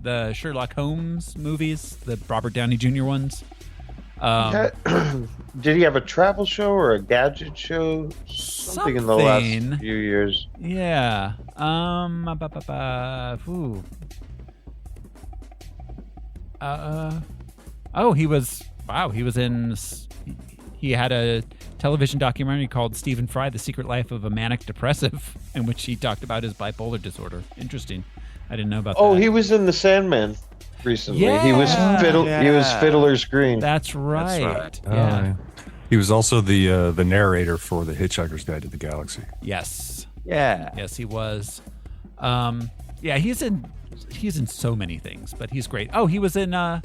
the Sherlock Holmes movies, the Robert Downey Jr. ones. Did he have a travel show or a gadget show? Something in the last few years. Yeah. He had a television documentary called Stephen Fry, The Secret Life of a Manic Depressive, in which he talked about his bipolar disorder. Interesting. I didn't know about that. Oh, he was in The Sandman recently. Yeah. He was Fiddler's Green. That's right. That's right. Yeah. He was also the narrator for The Hitchhiker's Guide to the Galaxy. Yes. Yeah. Yes, he was. He's in so many things, but he's great. Oh, he was the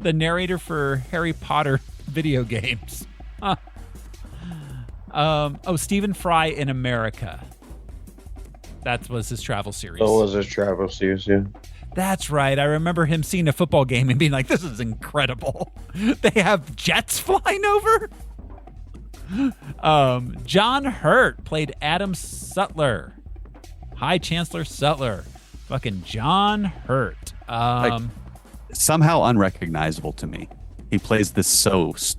narrator for Harry Potter video games. Huh. Stephen Fry in America. That was his travel series. That was his travel series, yeah. That's right. I remember him seeing a football game and being like, this is incredible. They have jets flying over? John Hurt played Adam Sutler. High Chancellor Sutler. Fucking John Hurt. Somehow unrecognizable to me. He plays this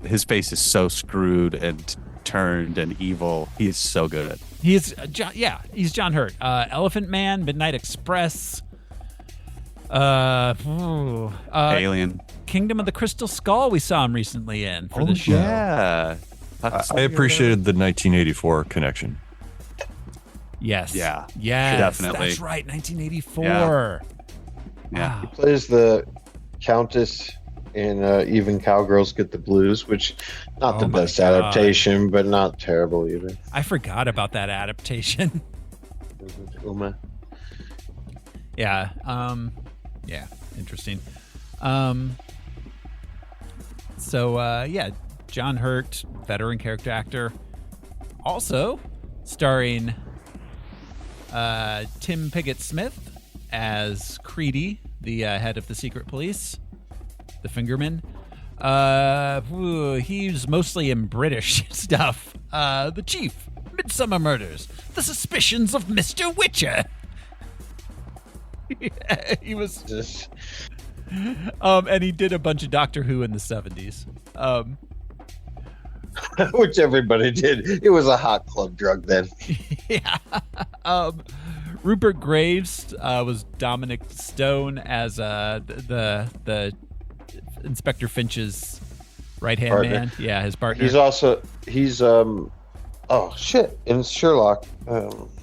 his face is so screwed and turned and evil. He is so good at it. He's John Hurt. Elephant Man, Midnight Express. Alien. Kingdom of the Crystal Skull we saw him recently in for the show. Yeah. I appreciated the 1984 connection. Yes. Yeah. Yes. Definitely. That's right. 1984. Yeah. Wow. He plays the Countess in Even Cowgirls Get the Blues, which not the best adaptation, but not terrible either. I forgot about that adaptation. Uma. Yeah. Interesting. John Hurt, veteran character actor. Also starring Tim Pigott-Smith as Creedy, the head of the secret police, the fingerman. He's mostly in British stuff. The Chief, Midsummer Murders, The Suspicions of Mr. Witcher. He was just... and he did a bunch of Doctor Who in the 70s. Which everybody did. It was a hot club drug then. Yeah. Rupert Graves was Dominic Stone as the Inspector Finch's right-hand man. Yeah, his partner. He's in Sherlock.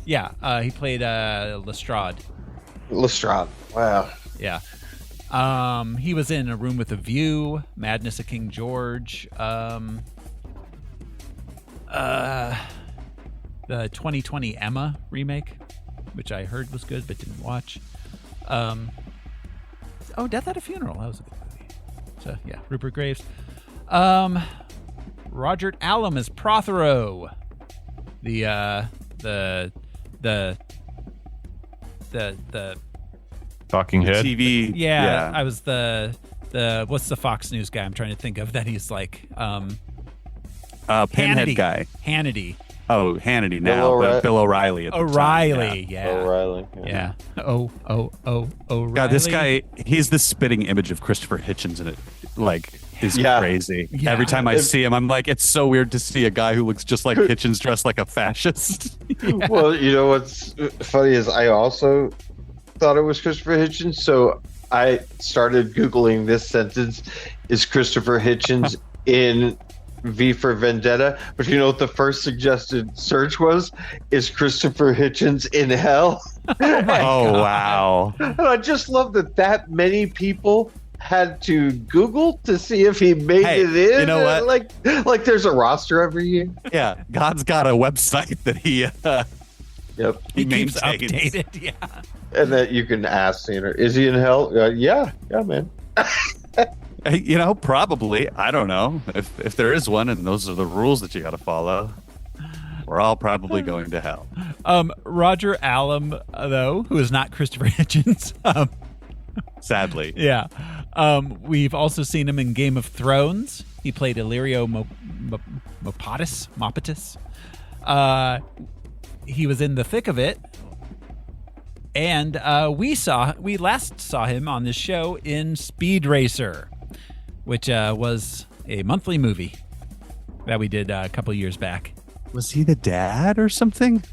He played Lestrade. Wow. Yeah. He was in A Room with a View, Madness of King George, the 2020 Emma remake, which I heard was good but didn't watch. Death at a Funeral. That was a good movie. So yeah, Rupert Graves. Roger Allam as Prothero, the Talking head. TV. Yeah, I was the what's the Fox News guy I'm trying to think of that he's like Pinhead guy. Hannity. Oh, Hannity now. Bill O'Reilly. At the O'Reilly, time. yeah. O'Reilly. Yeah. O'Reilly. God, this guy, he's the spitting image of Christopher Hitchens, and it is crazy. Yeah. Every time I see him, I'm like, it's so weird to see a guy who looks just like Hitchens dressed like a fascist. Yeah. Well, you know what's funny is I also thought it was Christopher Hitchens, so I started Googling this sentence: is Christopher Hitchens in V for Vendetta? But you know what the first suggested search was? Is Christopher Hitchens in hell? Oh wow. And I just love that many people had to Google to see if he made it in. You know what? Like there's a roster every year. Yeah, God's got a website that he he keeps updated. Yeah. And that you can ask, is he in hell? Yeah, man. Probably. I don't know if there is one, and those are the rules that you got to follow. We're all probably going to hell. Roger Allam, though, who is not Christopher Hitchens. Sadly. Yeah. We've also seen him in Game of Thrones. He played Illyrio Mopatis. He was in the thick of it. And we last saw him on this show in Speed Racer, which was a monthly movie that we did a couple years back. Was he the dad or something?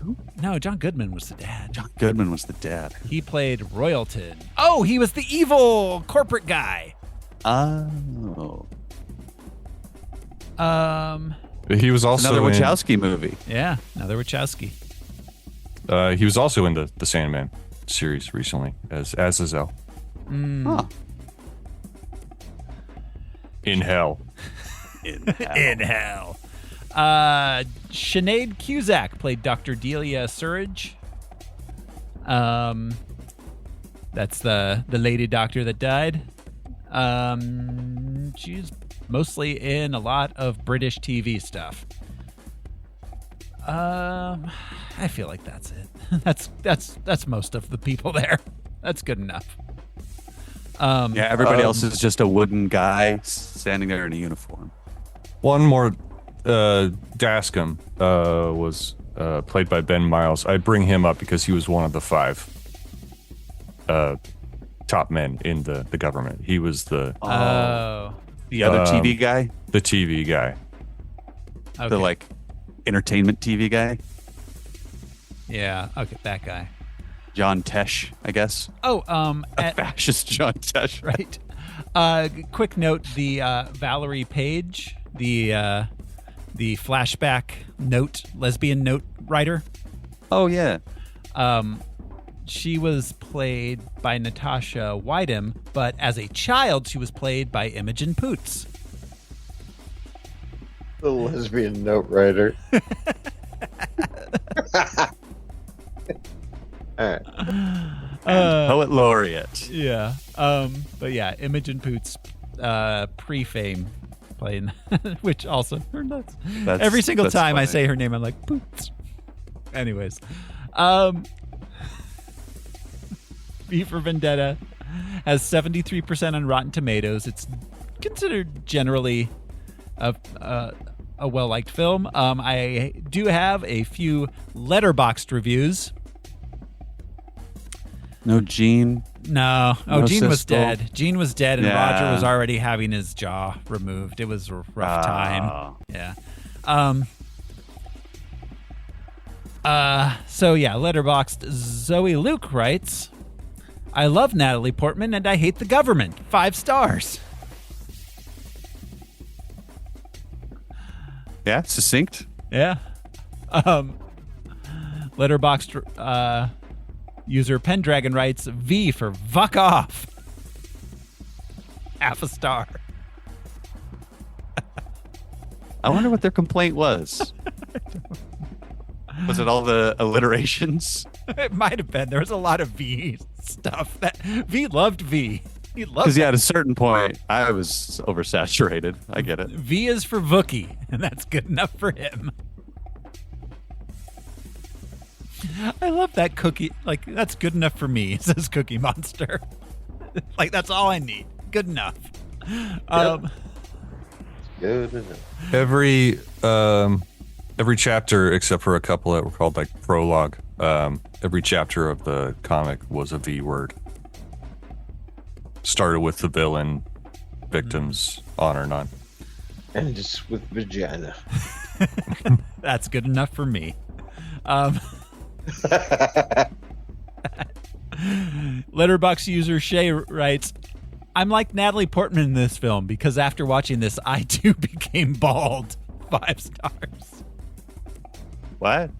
No, John Goodman was the dad. John Goodman was the dad. He played Royalton. Oh, he was the evil corporate guy. Oh. He was also another Wachowski movie. Yeah, another Wachowski. He was also in the Sandman series recently as Azazel. Huh. In hell. In hell. Sinead Cusack played Dr. Delia Surridge. That's the lady doctor that died. She's mostly in a lot of British TV stuff. I feel like that's it. That's most of the people there. That's good enough. Everybody else is just a wooden guy standing there in a uniform. One more. Dascom was played by Ben Miles. I bring him up because he was one of the 5 top men in the government. He was the other TV guy? The TV guy. Okay. The entertainment TV guy? Yeah, okay, that guy. John Tesh, I guess. Oh, fascist John Tesh. Right. Quick note, the Valerie Page, the flashback lesbian note writer. Oh, yeah. She was played by Natasha Wydom, but as a child, she was played by Imogen Poots. The lesbian note writer. All right. Poet laureate. Yeah. But yeah, Imogen Poots, pre-fame, playing, which also her nuts. Every single time funny. I say her name, I'm like Poots. Anyways, V for Vendetta has 73% on Rotten Tomatoes. It's considered generally a well-liked film. I do have a few Letterboxd reviews. No Gene. No. Oh, no Gene Siskel. was dead. Gene was dead, and Yeah. Roger was already having his jaw removed. It was a rough time. Yeah. So yeah, Letterboxd. Zoe Luke writes, "I love Natalie Portman and I hate the government. 5 stars." Yeah, succinct. Yeah. Letterboxd user Pendragon writes, "V for fuck off." Half a star. I wonder what their complaint was. Was it all the alliterations? It might have been. There was a lot of V stuff. V loved V. He loved Because at a certain point, I was oversaturated. I get it. V is for Vookie, and that's good enough for him. I love that cookie. That's good enough for me, says Cookie Monster. That's all I need. Good enough. Good enough. Every chapter, except for a couple that were called like prologue, every chapter of the comic was a V word. Started with the villain, victims, on or none. And just with vagina. That's good enough for me. Letterboxd user Shay writes, I'm like Natalie Portman in this film because after watching this, I too became bald. 5 stars. What?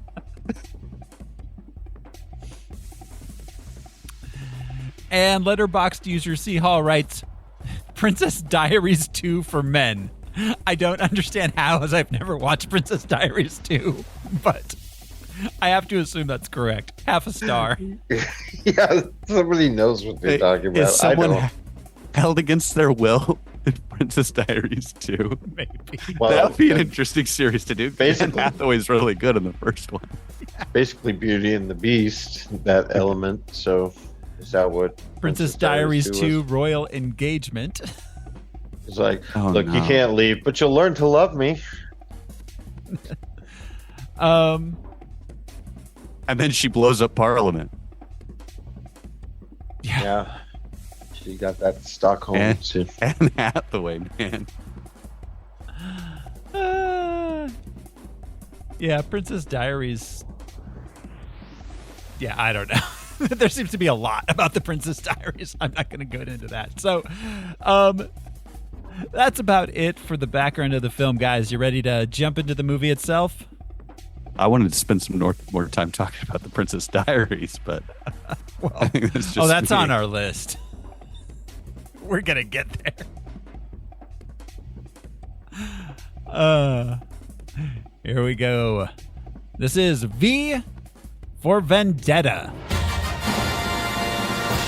And Letterboxd user C Hall writes, Princess Diaries 2 for men. I don't understand how, as I've never watched Princess Diaries 2, but I have to assume that's correct. Half a star. Yeah, somebody knows what they're talking about. Is someone held against their will in Princess Diaries 2? Maybe. Well, that would be an interesting series to do. Basically, Anne Hathaway's really good in the first one. Basically, Beauty and the Beast, that element. So, is that what Princess Diaries 2 Royal Engagement? It's like, look, you can't leave, but you'll learn to love me. And then she blows up Parliament. Yeah. She got that Stockholm. Anne Hathaway, man. Yeah, Princess Diaries. Yeah, I don't know. There seems to be a lot about the Princess Diaries. I'm not going to go into that. So, that's about it for the background of the film, guys. You ready to jump into the movie itself? I wanted to spend some more time talking about the Princess Diaries, but well, I think that's just that's on our list. We're gonna get there. Here we go. This is V for Vendetta.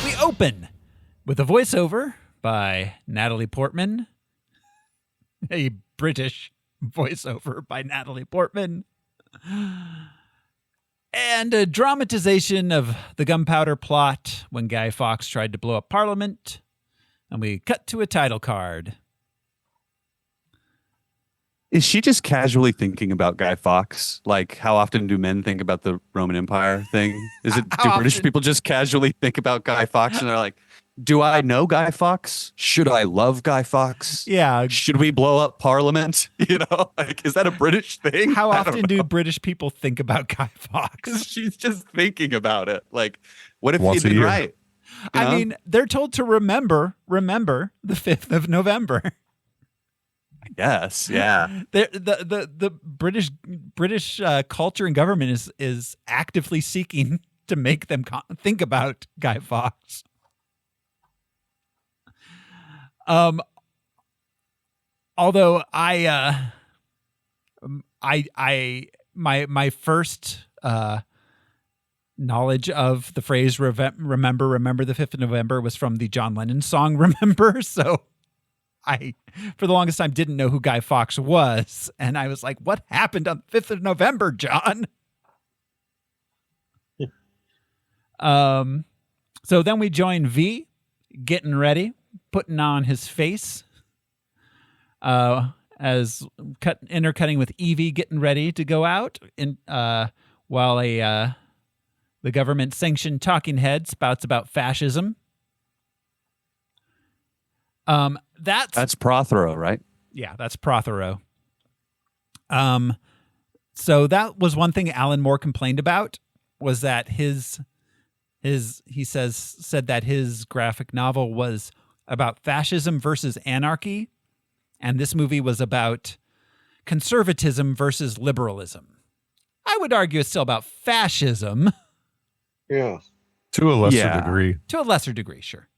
We open with a voiceover by Natalie Portman. A British voiceover by Natalie Portman. And a dramatization of the gunpowder plot when Guy Fawkes tried to blow up Parliament. And we cut to a title card. Is she just casually thinking about Guy Fawkes? Like, how often do men think about the Roman Empire thing? Do British people just casually think about Guy Fawkes and they're like, do I know Guy Fawkes? Should I love Guy Fawkes? Yeah. Should we blow up Parliament? You know, like, is that a British thing? How often do British people think about Guy Fawkes? She's just thinking about it. Like, what if Once he'd a been year. right? You know? I mean, they're told to remember the 5th of November. Yes, yeah. The British culture and government is actively seeking to make them think about Guy Fawkes. Although my first knowledge of the phrase remember the 5th of November was from the John Lennon song Remember. So I, for the longest time, didn't know who Guy Fawkes was. And I was like, what happened on the 5th of November, John? So then we join V getting ready, putting on his face, as intercutting with Evie getting ready to go out while the government sanctioned talking head spouts about fascism. That's Prothero, right? Yeah, that's Prothero. So that was one thing Alan Moore complained about, was that he said that his graphic novel was about fascism versus anarchy, and this movie was about conservatism versus liberalism. I would argue it's still about fascism. Yeah. To a lesser degree. To a lesser degree, sure.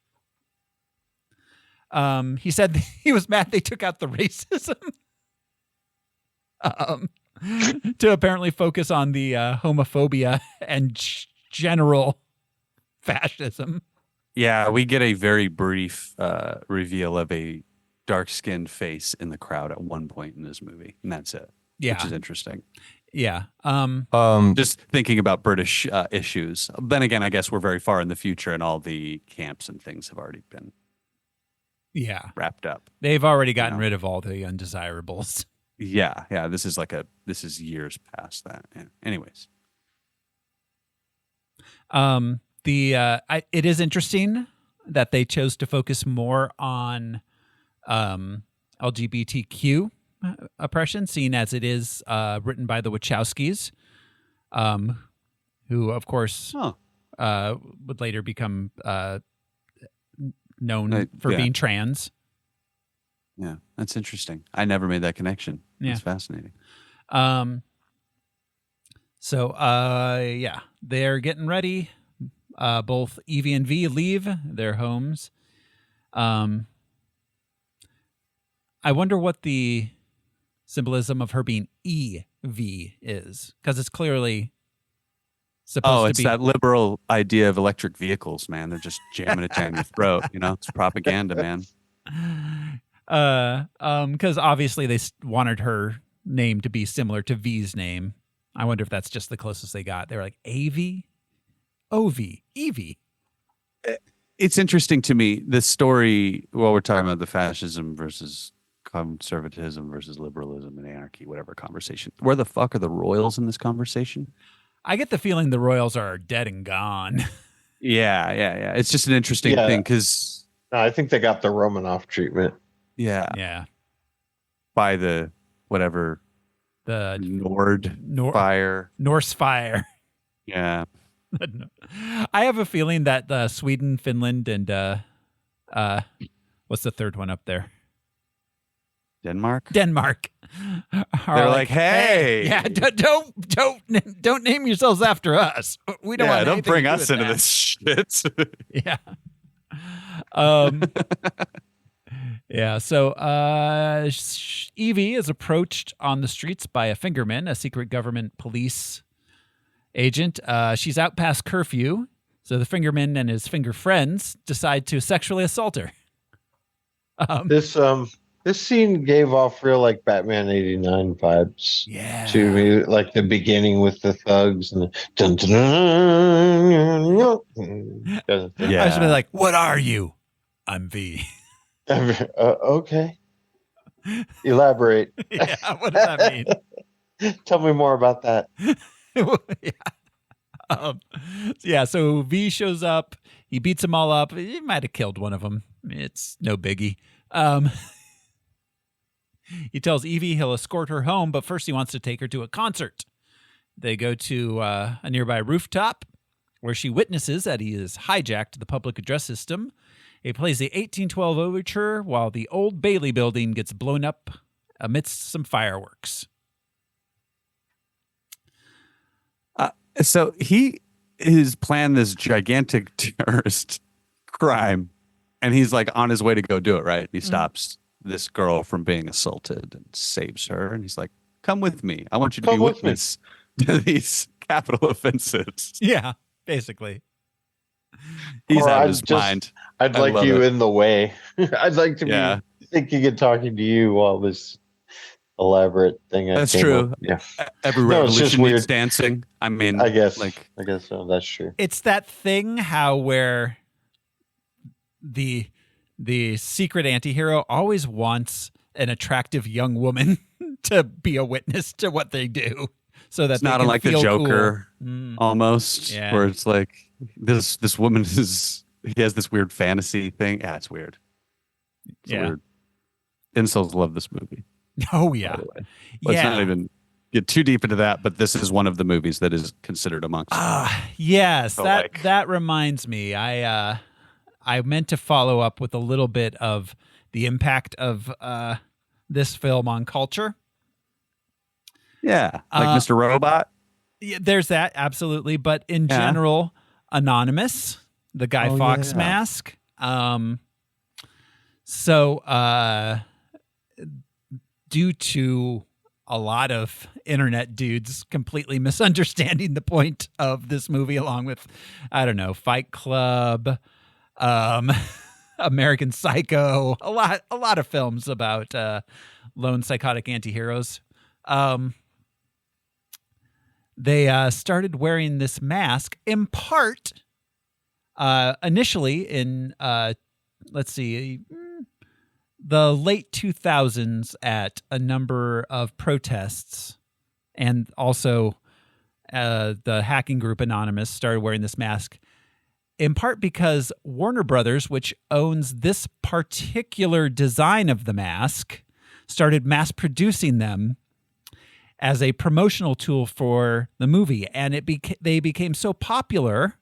He said he was mad they took out the racism to apparently focus on the homophobia and general fascism. Yeah, we get a very brief reveal of a dark-skinned face in the crowd at one point in this movie, and that's it. Yeah, which is interesting. Yeah. Just thinking about British issues. Then again, I guess we're very far in the future, and all the camps and things have already been wrapped up. They've already gotten rid of all the undesirables. Yeah. This is years past that. Yeah. Anyways. It is interesting that they chose to focus more on LGBTQ oppression, seeing as it is written by the Wachowskis, who, of course, would later become known for being trans. Yeah, that's interesting. I never made that connection. Yeah. It's fascinating. They're getting ready. Both Evie and V leave their homes. I wonder what the symbolism of her being EV is, because it's clearly supposed to be. It's that liberal idea of electric vehicles, man. They're just jamming it down your throat. It's propaganda, man. Because obviously they wanted her name to be similar to V's name. I wonder if that's just the closest they got. They were like AV, OV, EV. It's interesting to me, this story, while we're talking about the fascism versus conservatism versus liberalism and anarchy, whatever conversation. Where the fuck are the royals in this conversation? I get the feeling the royals are dead and gone. Yeah. It's just an interesting thing because I think they got the Romanov treatment. Yeah. By the whatever. The Norse fire. Yeah. I have a feeling that Sweden, Finland, and what's the third one up there? Denmark. They're like, hey, yeah, don't name yourselves after us. We don't. Want don't bring us into this shit. Yeah. Yeah. So Evie is approached on the streets by a fingerman, a secret government police agent. She's out past curfew, so the fingerman and his finger friends decide to sexually assault her. This scene gave off real like Batman '89 vibes to me, like the beginning with the thugs and the dun, dun, dun, dun. I should be like, "What are you?" I'm V. Okay. Elaborate. Yeah, what does that mean? Tell me more about that. So V shows up. He beats them all up. He might have killed one of them. It's no biggie. He tells Evie he'll escort her home, but first he wants to take her to a concert. They go to a nearby rooftop where she witnesses that he has hijacked the public address system. He plays the 1812 overture while the Old Bailey building gets blown up amidst some fireworks. So he has planned this gigantic terrorist crime, and he's like on his way to go do it, right? He stops this girl from being assaulted and saves her, and he's like, come with me. I want you to be witness to these capital offensives. Yeah, basically. He's out of his mind. I'd like you in the way. I'd like to be thinking and talking to you while this elaborate thing. That's true. Yeah. Every revolution needs dancing. I mean, I guess so. That's true. It's that thing where the secret antihero always wants an attractive young woman to be a witness to what they do, so that it's not unlike the Joker, cool. Almost, where it's like this woman he has this weird fantasy thing. Yeah, it's weird. It's weird. Incels love this movie. Oh yeah, let's not even get too deep into that. But this is one of the movies that is considered amongst. Yes, that reminds me. I meant to follow up with a little bit of the impact of this film on culture. Yeah, like Mr. Robot. Yeah, there's that, absolutely. But in general, Anonymous, the Guy Fawkes mask. Due to a lot of internet dudes completely misunderstanding the point of this movie, along with, I don't know, Fight Club, American Psycho, a lot of films about lone psychotic antiheroes. They started wearing this mask in part initially in let's see, the late 2000s at a number of protests, and also the hacking group Anonymous started wearing this mask, in part because Warner Brothers, which owns this particular design of the mask, started mass producing them as a promotional tool for the movie. And they became so popular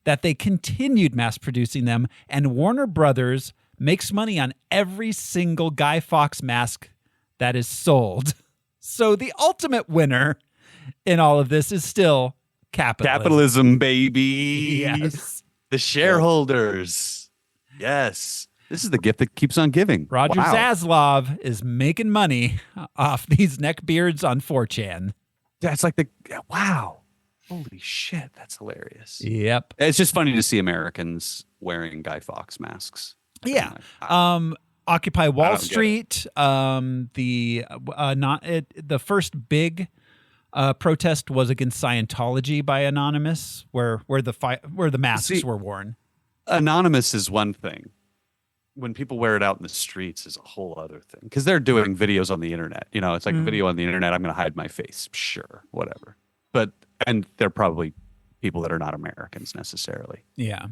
that they continued mass producing them, and Warner Brothers makes money on every single Guy Fawkes mask that is sold. So the ultimate winner in all of this is still capitalism. Capitalism, baby. Yes. The shareholders. Yes. This is the gift that keeps on giving. Roger Wow. Zaslav is making money off these neckbeards on 4chan. That's like wow. Holy shit. That's hilarious. Yep. It's just funny to see Americans wearing Guy Fawkes masks. Yeah. Occupy Wall don't get Street. The first big protest was against Scientology by Anonymous, where the masks were worn. Anonymous is one thing. When people wear it out in the streets is a whole other thing, because they're doing videos on the internet. You know, it's like a video on the internet. I'm going to hide my face. Sure, whatever. And they're probably people that are not Americans necessarily. Yeah.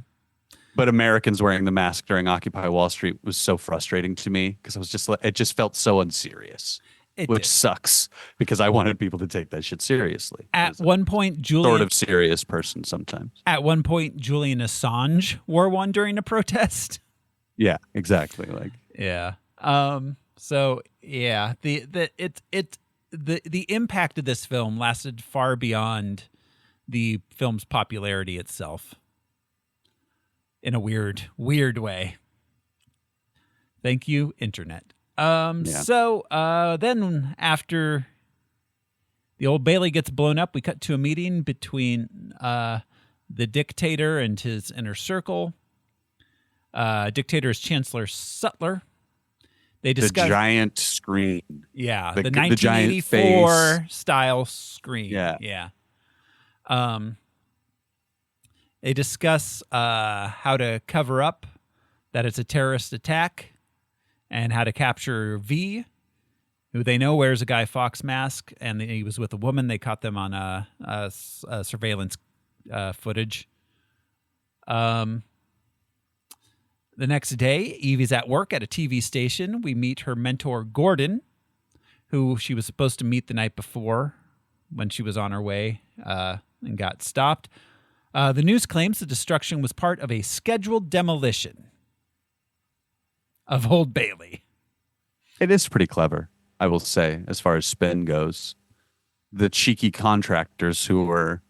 But Americans wearing the mask during Occupy Wall Street was so frustrating to me, because it just felt so unserious, which sucks, because I wanted people to take that shit seriously. At one point, sort of serious person sometimes. At one point, Julian Assange wore one during a protest. Yeah, exactly. Like, yeah. So yeah, the impact of this film lasted far beyond the film's popularity itself. In a weird way. Thank you, Internet. So then after the Old Bailey gets blown up, we cut to a meeting between the dictator and his inner circle. Dictator is Chancellor Sutler. They discuss the giant screen. Yeah, the 1984 style screen. Yeah. They discuss how to cover up that it's a terrorist attack, and how to capture V, who they know wears a Guy Fawkes mask, and he was with a woman. They caught them on a surveillance footage. The next day, Evie's at work at a TV station. We meet her mentor, Gordon, who she was supposed to meet the night before when she was on her way and got stopped. The news claims the destruction was part of a scheduled demolition of Old Bailey. It is pretty clever, I will say, as far as spin goes. The cheeky contractors who were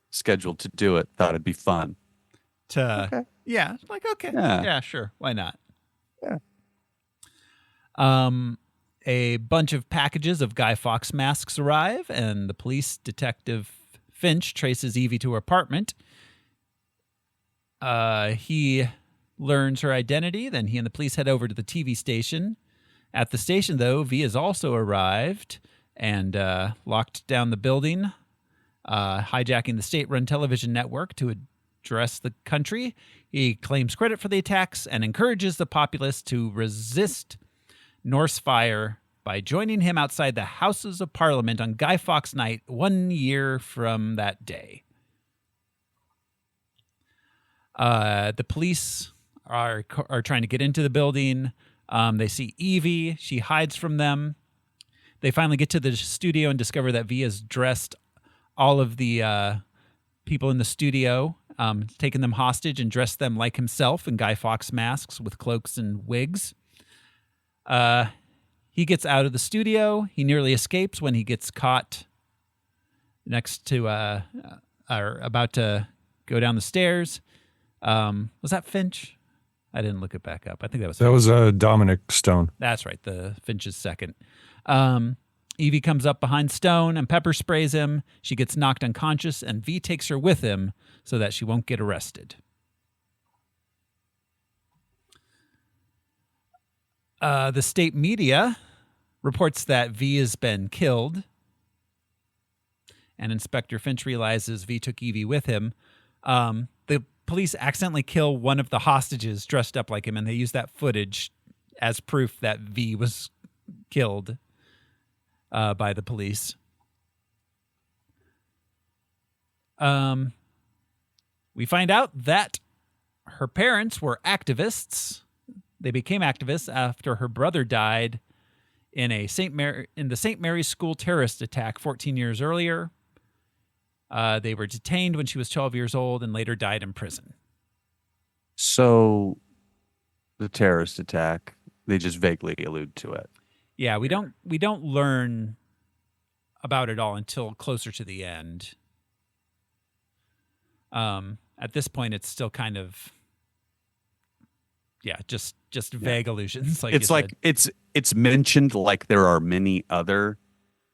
scheduled to do it thought it'd be fun. Yeah, yeah, sure, why not? Yeah. A bunch of packages of Guy Fawkes masks arrive, and the police detective Finch traces Evie to her apartment. He learns her identity. Then he and the police head over to the TV station. At the station, though, V has also arrived and locked down the building, hijacking the state-run television network to address the country. He claims credit for the attacks and encourages the populace to resist Norse fire by joining him outside the Houses of Parliament on Guy Fawkes Night 1 year from that day. The police are trying to get into the building. They see Evie. She hides from them. They finally get to the studio and discover that V has dressed all of the people in the studio, taken them hostage and dressed them like himself in Guy Fawkes masks with cloaks and wigs. He gets out of the studio. He nearly escapes when he gets caught next to, or about to go down the stairs. Was that Finch? I didn't look it back up. I think that was Finch. That was Dominic Stone. That's right. The Finch's second. Evie comes up behind Stone and pepper sprays him. She gets knocked unconscious, and V takes her with him so that she won't get arrested. The state media reports that V has been killed, and Inspector Finch realizes V took Evie with him. The police accidentally kill one of the hostages dressed up like him, and they use that footage as proof that V was killed by the police. We find out that her parents were activists. They became activists after her brother died in the St. Mary's School terrorist attack 14 years earlier. They were detained when she was 12 years old and later died in prison. So the terrorist attack, they just vaguely allude to it. Yeah, we don't learn about it all until closer to the end. At this point, it's still kind of, just vague allusions. It's mentioned like there are many other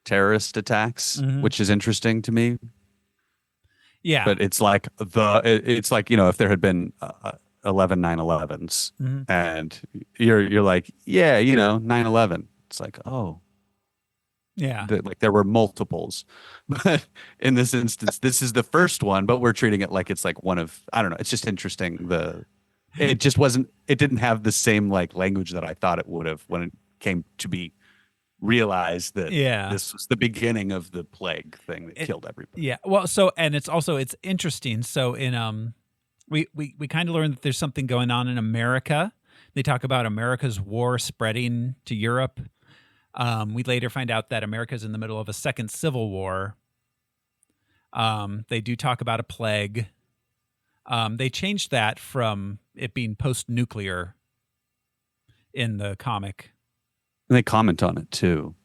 terrorist attacks, which is interesting to me. Yeah, but it's like if there had been 11 9/11s, and you're like 9/11. It's like, oh. Yeah. Like there were multiples. But in this instance, this is the first one, but we're treating it like it's like one of, I don't know. It's just interesting. It didn't have the same like language that I thought it would have when it came to be realized that this was the beginning of the plague thing that killed everybody. Yeah. Well, and it's interesting. So in, we kind of learned that there's something going on in America. They talk about America's war spreading to Europe. We later find out that America's in the middle of a second civil war. They do talk about a plague. They changed that from it being post-nuclear in the comic. And they comment on it too,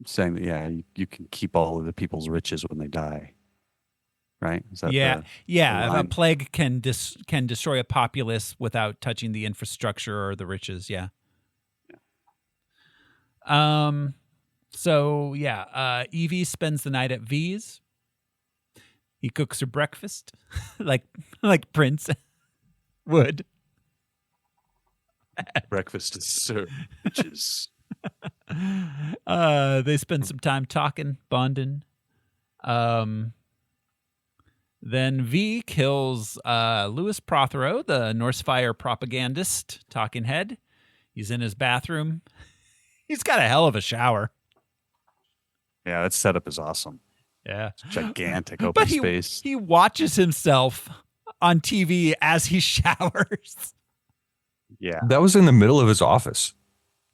saying that you can keep all of the people's riches when they die. Right? Is that a plague can destroy a populace without touching the infrastructure or the riches. Yeah. Evie spends the night at V's. He cooks her breakfast like Prince would. Breakfast is served, bitches. They spend some time talking, bonding. Then V kills Louis Prothero, the Norse Fire propagandist, talking head. He's in his bathroom. He's got a hell of a shower. Yeah, that setup is awesome. Yeah. It's gigantic open space. He watches himself on TV as he showers. Yeah. That was in the middle of his office.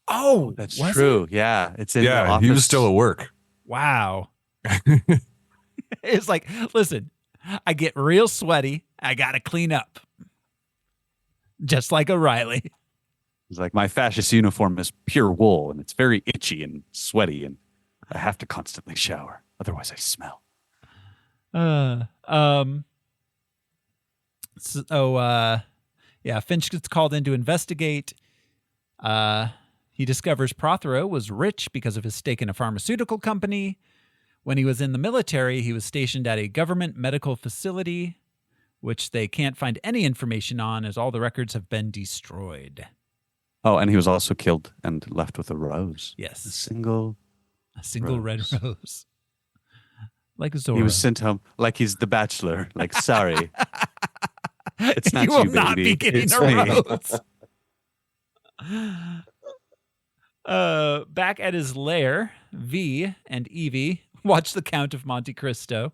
Oh, that's true. Yeah. It's in the office. He was still at work. Wow. It's like, listen, I get real sweaty. I got to clean up. Just like O'Reilly. It's like, my fascist uniform is pure wool, and it's very itchy and sweaty, and I have to constantly shower. Otherwise, I smell. Finch gets called in to investigate. He discovers Prothero was rich because of his stake in a pharmaceutical company. When he was in the military, he was stationed at a government medical facility, which they can't find any information on as all the records have been destroyed. Oh, and he was also killed and left with a rose. Yes. A single red rose. Like Zorro. He was sent home like he's the bachelor. Like, sorry. It's not you will you, not baby. be getting It's a me. rose. Back at his lair, V and Evie watch The Count of Monte Cristo.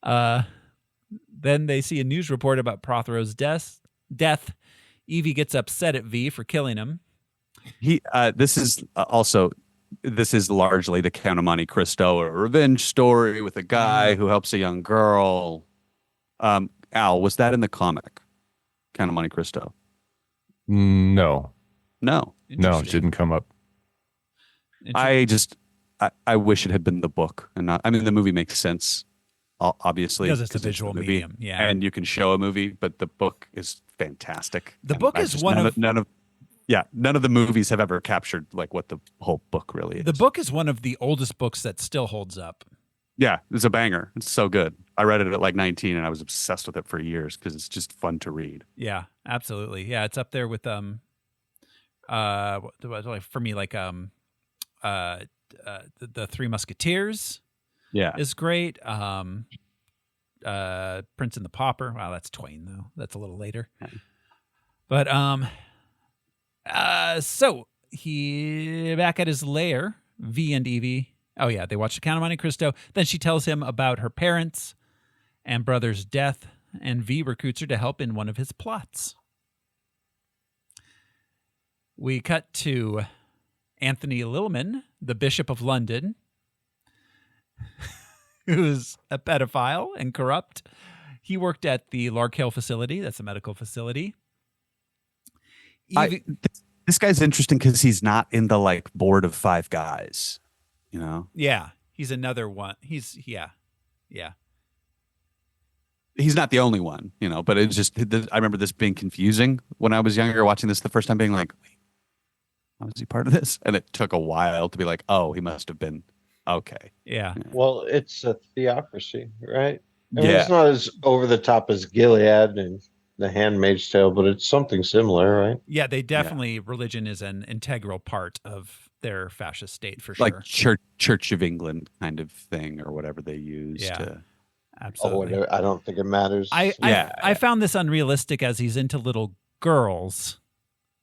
Then they see a news report about Prothero's death. Evie gets upset at V for killing him. This is largely The Count of Monte Cristo, a revenge story with a guy who helps a young girl. Al, was that in the comic, Count of Monte Cristo? No, it didn't come up. I wish it had been the book and not. I mean, the movie makes sense, obviously, because it's a visual medium. Yeah, and you can show a movie, but the book is fantastic. The book is none of the movies have ever captured like what the whole book really is. The book is one of the oldest books that still holds up. Yeah, it's a banger. It's so good. I read it at like 19 and I was obsessed with it for years because it's just fun to read. Yeah, absolutely. Yeah, it's up there with for me, like the Three Musketeers. Yeah, is great. Prince and the Pauper. Wow, that's Twain though. That's a little later. But So he back at his lair, V and Evie. Oh yeah, they watch The Count of Monte Cristo. Then she tells him about her parents and brother's death, and V recruits her to help in one of his plots. We cut to Anthony Lillman, the Bishop of London, who's a pedophile and corrupt. He worked at the Larkhill facility. That's a medical facility. This guy's interesting because he's not in the like board of 5 guys, you know? Yeah, he's another one. He's He's not the only one, you know, but it's just, I remember this being confusing when I was younger, watching this the first time, being like, wait, how is he part of this? And it took a while to be like, oh, he must have been, okay. Yeah. Well, it's a theocracy, right? I mean, Yeah. it's not as over the top as Gilead and The Handmaid's Tale, but it's something similar, right? Yeah, they definitely, religion is an integral part of their fascist state for sure. Like Church of England kind of thing or whatever they use to... Absolutely. Oh, I don't think it matters. I found this unrealistic as he's into little girls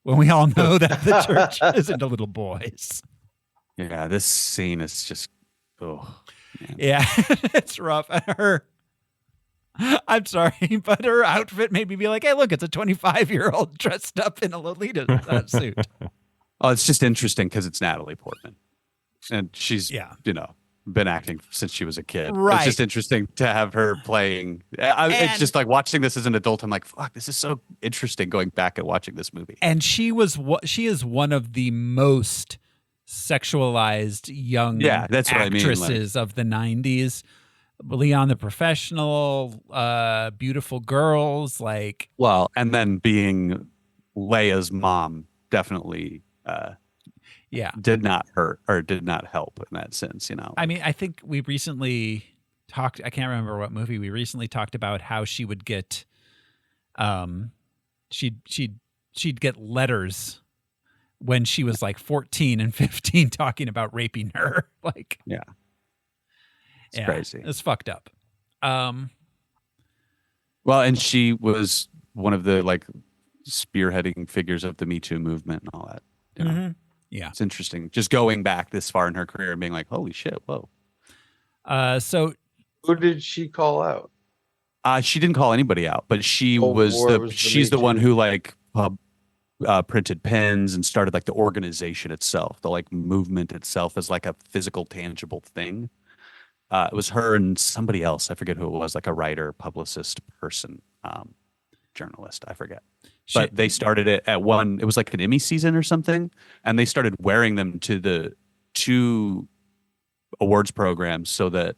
when we all know that the church is into little boys. Yeah, this scene is just, oh. Man. Yeah, it's rough. I'm sorry, but her outfit made me be like, hey, look, it's a 25-year-old dressed up in a Lolita suit. Oh, it's just interesting because it's Natalie Portman. And she's, you know, been acting since she was a kid. Right. It's just interesting to have her playing. It's just like watching this as an adult. I'm like, fuck, this is so interesting going back and watching this movie. And she is one of the most sexualized young actresses of the 90s. Leon the Professional, Beautiful Girls, like. Well, and then being Leia's mom definitely did not hurt or did not help in that sense, you know. I mean, I think we recently talked, I can't remember what movie, we recently talked about how she would get she'd get letters when she was like 14 and 15 talking about raping her. Like, it's crazy. It's fucked up. Well, and she was one of the like spearheading figures of the Me Too movement and all that. You know? Mm-hmm. Yeah. It's interesting. Just going back this far in her career and being like, holy shit, whoa. So who did she call out? She didn't call anybody out, but she she's the one who like printed pens and started like the organization itself, the like movement itself as like a physical, tangible thing. It was her and somebody else. I forget who it was, like a writer, publicist person, journalist. I forget. But they started it at it was like an Emmy season or something. And they started wearing them to the 2 awards programs so that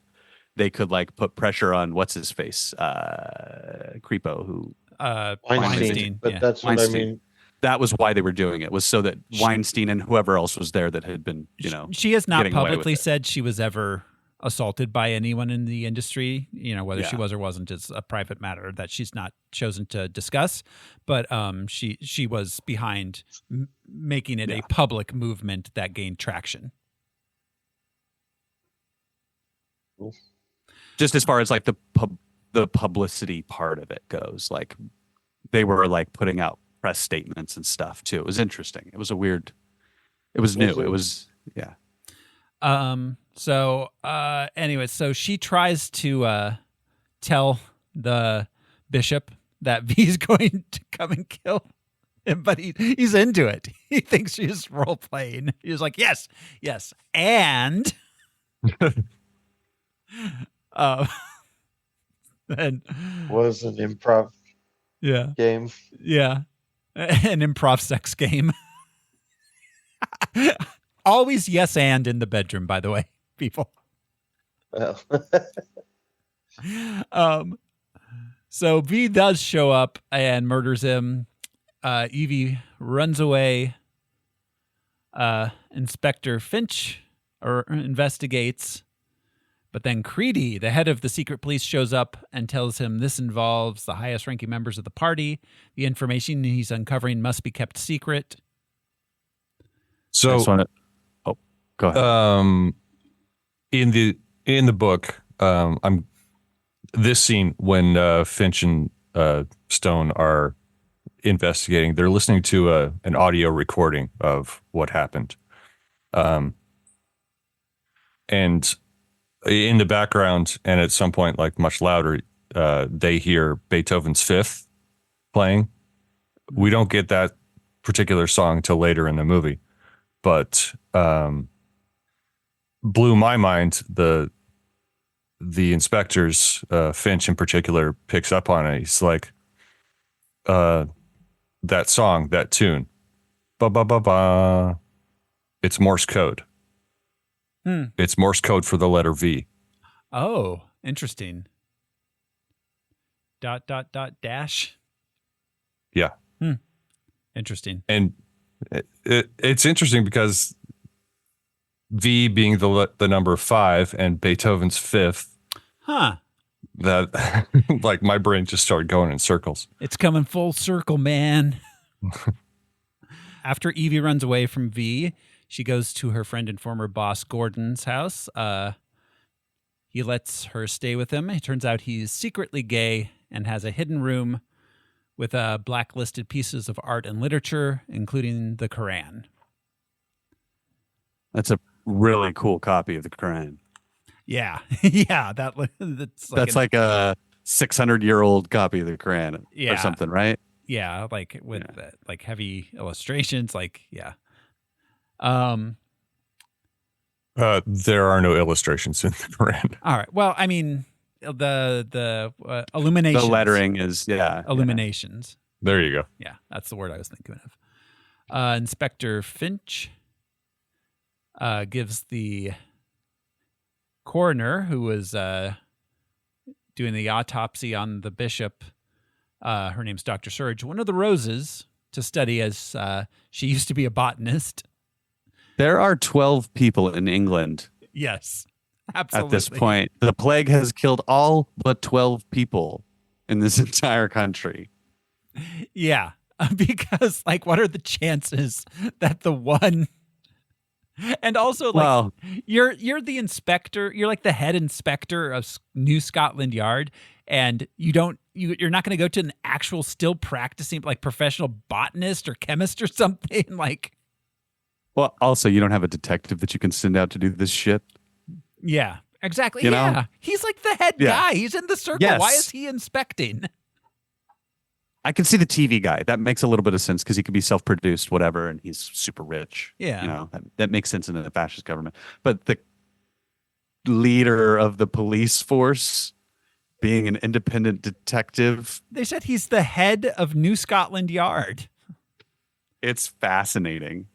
they could like put pressure on what's his face, Creepo, who Weinstein. But that's what Weinstein. I mean. That was why they were doing it, was so that Weinstein and whoever else was there that had been, you know, she has not publicly said she was ever assaulted by anyone in the industry, you know, whether she was or wasn't is a private matter that she's not chosen to discuss, but she was behind making it a public movement that gained traction. Just as far as like the publicity part of it goes, like they were like putting out press statements and stuff too. It was interesting. It was new. It was So anyway, so she tries to tell the bishop that V's going to come and kill him, but he's into it. He thinks she's role playing. He's like, yes, and then was an improv game. Yeah, an improv sex game. Always yes and in the bedroom, by the way, people. Well. So V does show up and murders him. Evie runs away. Inspector Finch investigates. But then Creedy, the head of the secret police, shows up and tells him this involves the highest ranking members of the party. The information he's uncovering must be kept secret. So, go ahead. In the book, this scene when Finch and Stone are investigating. They're listening to an audio recording of what happened. And in the background, and at some point, like much louder, they hear Beethoven's Fifth playing. We don't get that particular song until later in the movie, but blew my mind. The inspectors, Finch in particular, picks up on it. He's like, that song, that tune, ba ba ba ba. It's Morse code. It's Morse code for the letter V. Oh, interesting. ... dash. Yeah. Interesting. And it's interesting because V being the number 5 and Beethoven's Fifth. Huh. That like my brain just started going in circles. It's coming full circle, man. After Evie runs away from V, she goes to her friend and former boss Gordon's house. He lets her stay with him. It turns out he's secretly gay and has a hidden room with blacklisted pieces of art and literature, including the Quran. That's a really cool copy of the Quran. Yeah, yeah, that's like a 600-year-old copy of the Quran, yeah, or something, right? Yeah, like with like heavy illustrations, like yeah. There are no illustrations in the Quran. All right. Well, I mean, the illuminations. The lettering is illuminations. There you go. Yeah, that's the word I was thinking of. Inspector Finch gives the coroner who was doing the autopsy on the bishop, her name's Dr. Surge, one of the roses to study, as she used to be a botanist. There are 12 people in England. Yes, absolutely. At this point, the plague has killed all but 12 people in this entire country. Yeah, because like, what are the chances that the one? And also, like, you're the inspector. You're like the head inspector of New Scotland Yard, and you're not going to go to an actual still practicing like professional botanist or chemist or something like. Well, also, you don't have a detective that you can send out to do this shit. Yeah, exactly. You yeah, know? he's like the head guy. He's in the circle. Yes. Why is he inspecting? I can see the TV guy. That makes a little bit of sense because he could be self-produced, whatever, and he's super rich. Yeah, you know that makes sense in a fascist government. But the leader of the police force being an independent detective. They said he's the head of New Scotland Yard. It's fascinating.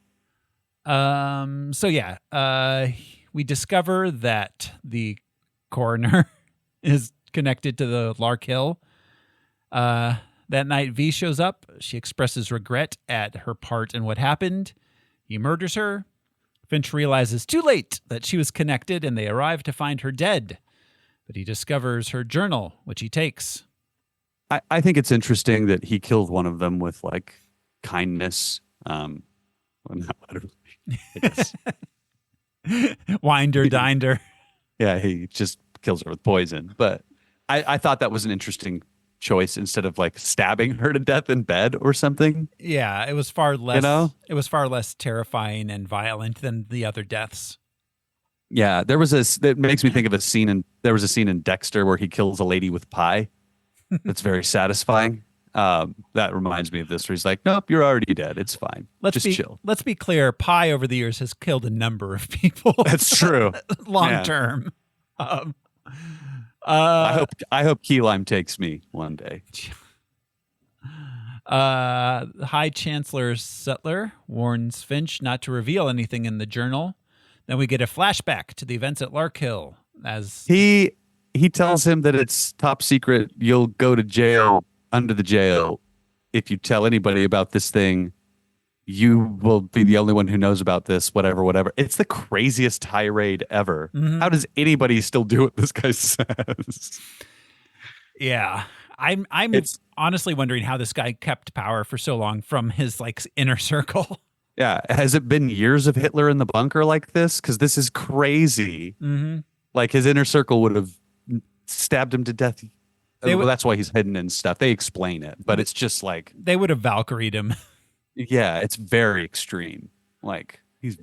So yeah, we discover that the coroner is connected to the Larkhill. That night, V shows up. She expresses regret at her part in what happened. He murders her. Finch realizes too late that she was connected, and they arrive to find her dead. But he discovers her journal, which he takes. I think it's interesting that he killed one of them with like kindness. Well, not literally. Wined her, dined her. Yeah, he just kills her with poison. But I thought that was an interesting choice instead of like stabbing her to death in bed or something. Yeah, it was far less. You know? It was far less terrifying and violent than the other deaths. Yeah, that makes me think of there was a scene in Dexter where he kills a lady with pie. That's very satisfying. That reminds me of this where he's like, nope, you're already dead. It's fine. Just chill. Let's be clear. Pie over the years has killed a number of people. That's true. Long term. I hope Key Lime takes me one day. High Chancellor Sutler warns Finch not to reveal anything in the journal. Then we get a flashback to the events at Larkhill as he tells him that it's top secret. You'll go to jail, under the jail. If you tell anybody about this thing, you will be the only one who knows about this, whatever. It's the craziest tirade ever. Mm-hmm. How does anybody still do what this guy says? Yeah. I'm honestly wondering how this guy kept power for so long from his like inner circle. Yeah. Has it been years of Hitler in the bunker like this? Because this is crazy. Mm-hmm. Like his inner circle would have stabbed him to death That's why he's hidden and stuff. They explain it, but it's just like they would have Valkyried him. Yeah, it's very extreme. Like he's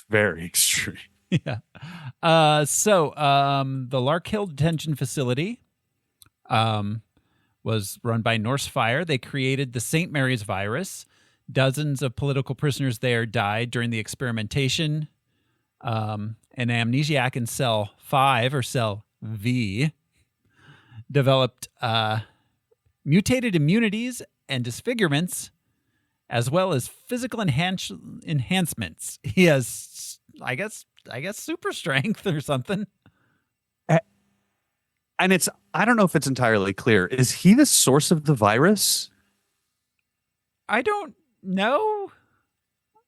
very extreme. Yeah. The Lark Hill Detention Facility was run by Norse Fire. They created the St. Mary's virus. Dozens of political prisoners there died during the experimentation. An amnesiac in cell 5 or cell V developed mutated immunities and disfigurements, as well as physical enhancements. He has, I guess, super strength or something. And I don't know if it's entirely clear. Is he the source of the virus? I don't know.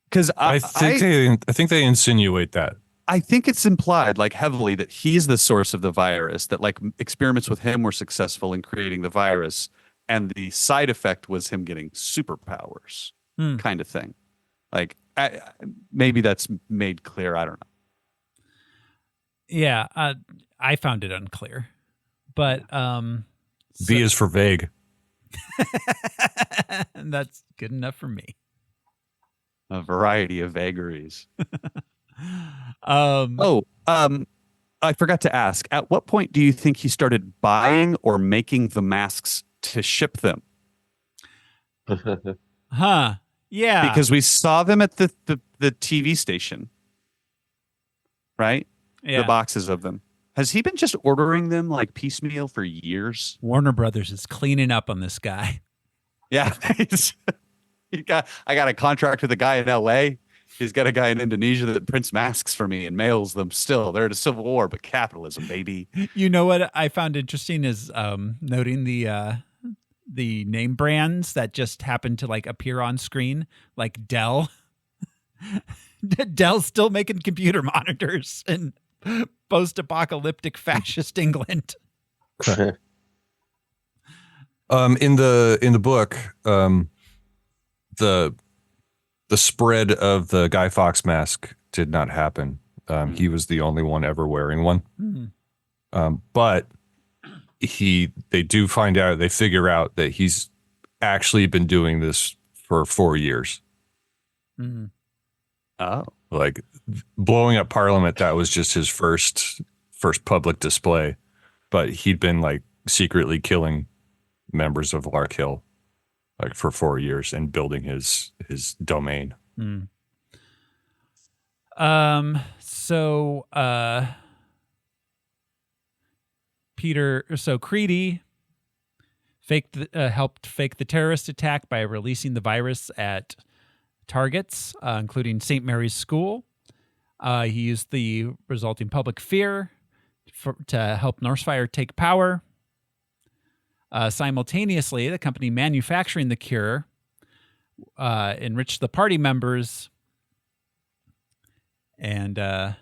Because I think they insinuate that. I think it's implied, like, heavily that he's the source of the virus, that like experiments with him were successful in creating the virus, and the side effect was him getting superpowers, kind of thing. Like, maybe that's made clear. I don't know. Yeah, I found it unclear, but V is for vague. That's good enough for me. A variety of vagaries. I forgot to ask, at what point do you think he started buying or making the masks to ship them? Huh. Yeah. Because we saw them at the TV station. Right? Yeah. The boxes of them. Has he been just ordering them like piecemeal for years? Warner Brothers is cleaning up on this guy. Yeah. I got a contract with a guy in LA. He's got a guy in Indonesia that prints masks for me and mails them still. They're at a civil war, but capitalism, baby. You know what I found interesting is noting the name brands that just happen to like appear on screen, like Dell. Dell's still making computer monitors in post-apocalyptic fascist England. In the book, the spread of the Guy Fawkes mask did not happen. He was the only one ever wearing one. But they figure out that he's actually been doing this for 4 years. Oh, like blowing up Parliament, that was just his first public display, but he'd been like secretly killing members of Lark Hill like for 4 years and building his domain. Creedy helped fake the terrorist attack by releasing the virus at targets, including St. Mary's School. He used the resulting public fear to help Northfire take power. Simultaneously, the company manufacturing the cure enriched the party members, and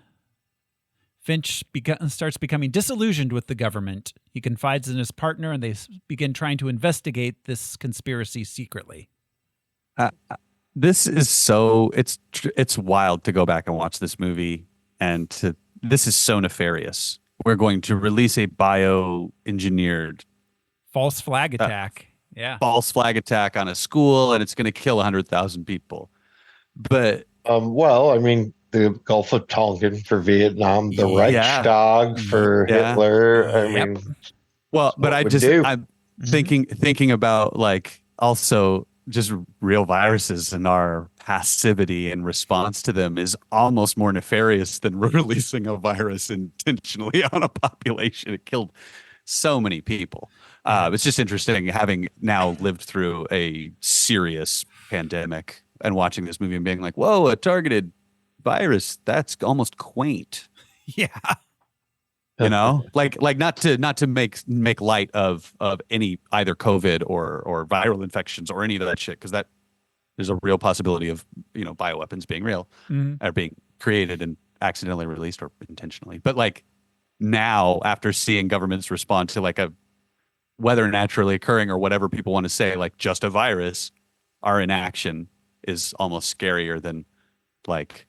Finch starts becoming disillusioned with the government. He confides in his partner, and they begin trying to investigate this conspiracy secretly. This is it's wild to go back and watch this movie, and this is so nefarious. We're going to release a bioengineered false flag attack. False flag attack on a school, and it's going to kill 100,000 people. But the Gulf of Tonkin for Vietnam, the Reichstag for Hitler. I'm thinking about like also just real viruses and our passivity in response to them is almost more nefarious than releasing a virus intentionally on a population. It killed so many people. It's just interesting having now lived through a serious pandemic and watching this movie and being like, whoa, a targeted virus. That's almost quaint. Yeah. You know, like not to make light of any either COVID or viral infections or any of that shit, because that there's a real possibility of, bioweapons being real or being created and accidentally released or intentionally. But like now, after seeing governments respond to like a whether naturally occurring or whatever people want to say, like just a virus, our inaction is almost scarier than like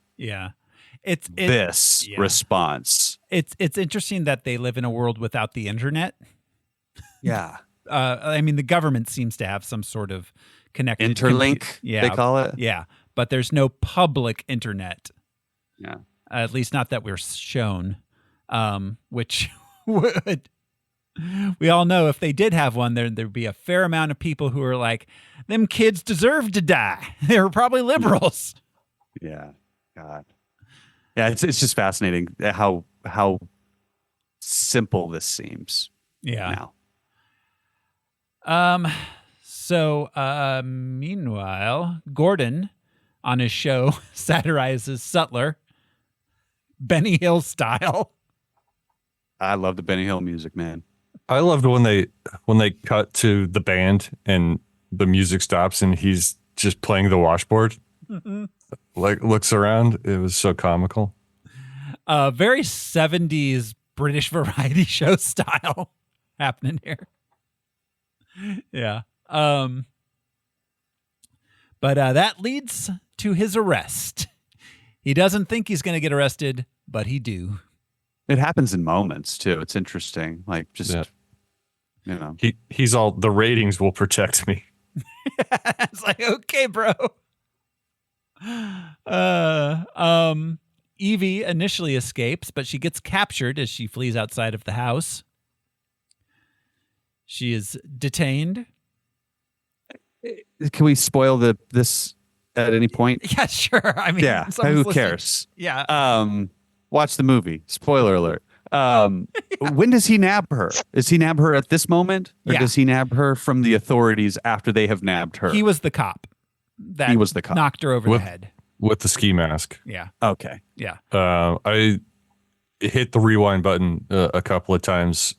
response. It's interesting that they live in a world without the internet. Yeah. I mean, the government seems to have some sort of connected interlink. They call it. Yeah, but there's no public internet. Yeah, at least not that we're shown. Which would we all know if they did have one, there'd be a fair amount of people who are like, "Them kids deserve to die." They were probably liberals. Yeah, God. Yeah, it's just fascinating how simple this seems. Yeah. Now. So, meanwhile, Gordon on his show satirizes Sutler, Benny Hill style. I love the Benny Hill music, man. I loved when they cut to the band and the music stops and he's just playing the washboard. Mm-hmm. Like looks around. It was so comical. Very 70s British variety show style happening here. Yeah. But that leads to his arrest. He doesn't think he's going to get arrested, but he do. It happens in moments too. It's interesting. Like just, you know, he's all, the ratings will protect me. It's like, okay, bro. Evie initially escapes, but she gets captured as she flees outside of the house. She is detained. Can we spoil this at any point? Yeah, sure. I mean, yeah, who cares? Yeah. Watch the movie. Spoiler alert. When does he nab her? Does he nab her at this moment? Or does he nab her from the authorities after they have nabbed her? He was the cop. He was the cop. Knocked her over the head. With the ski mask. Yeah. Okay. Yeah. I hit the rewind button a couple of times.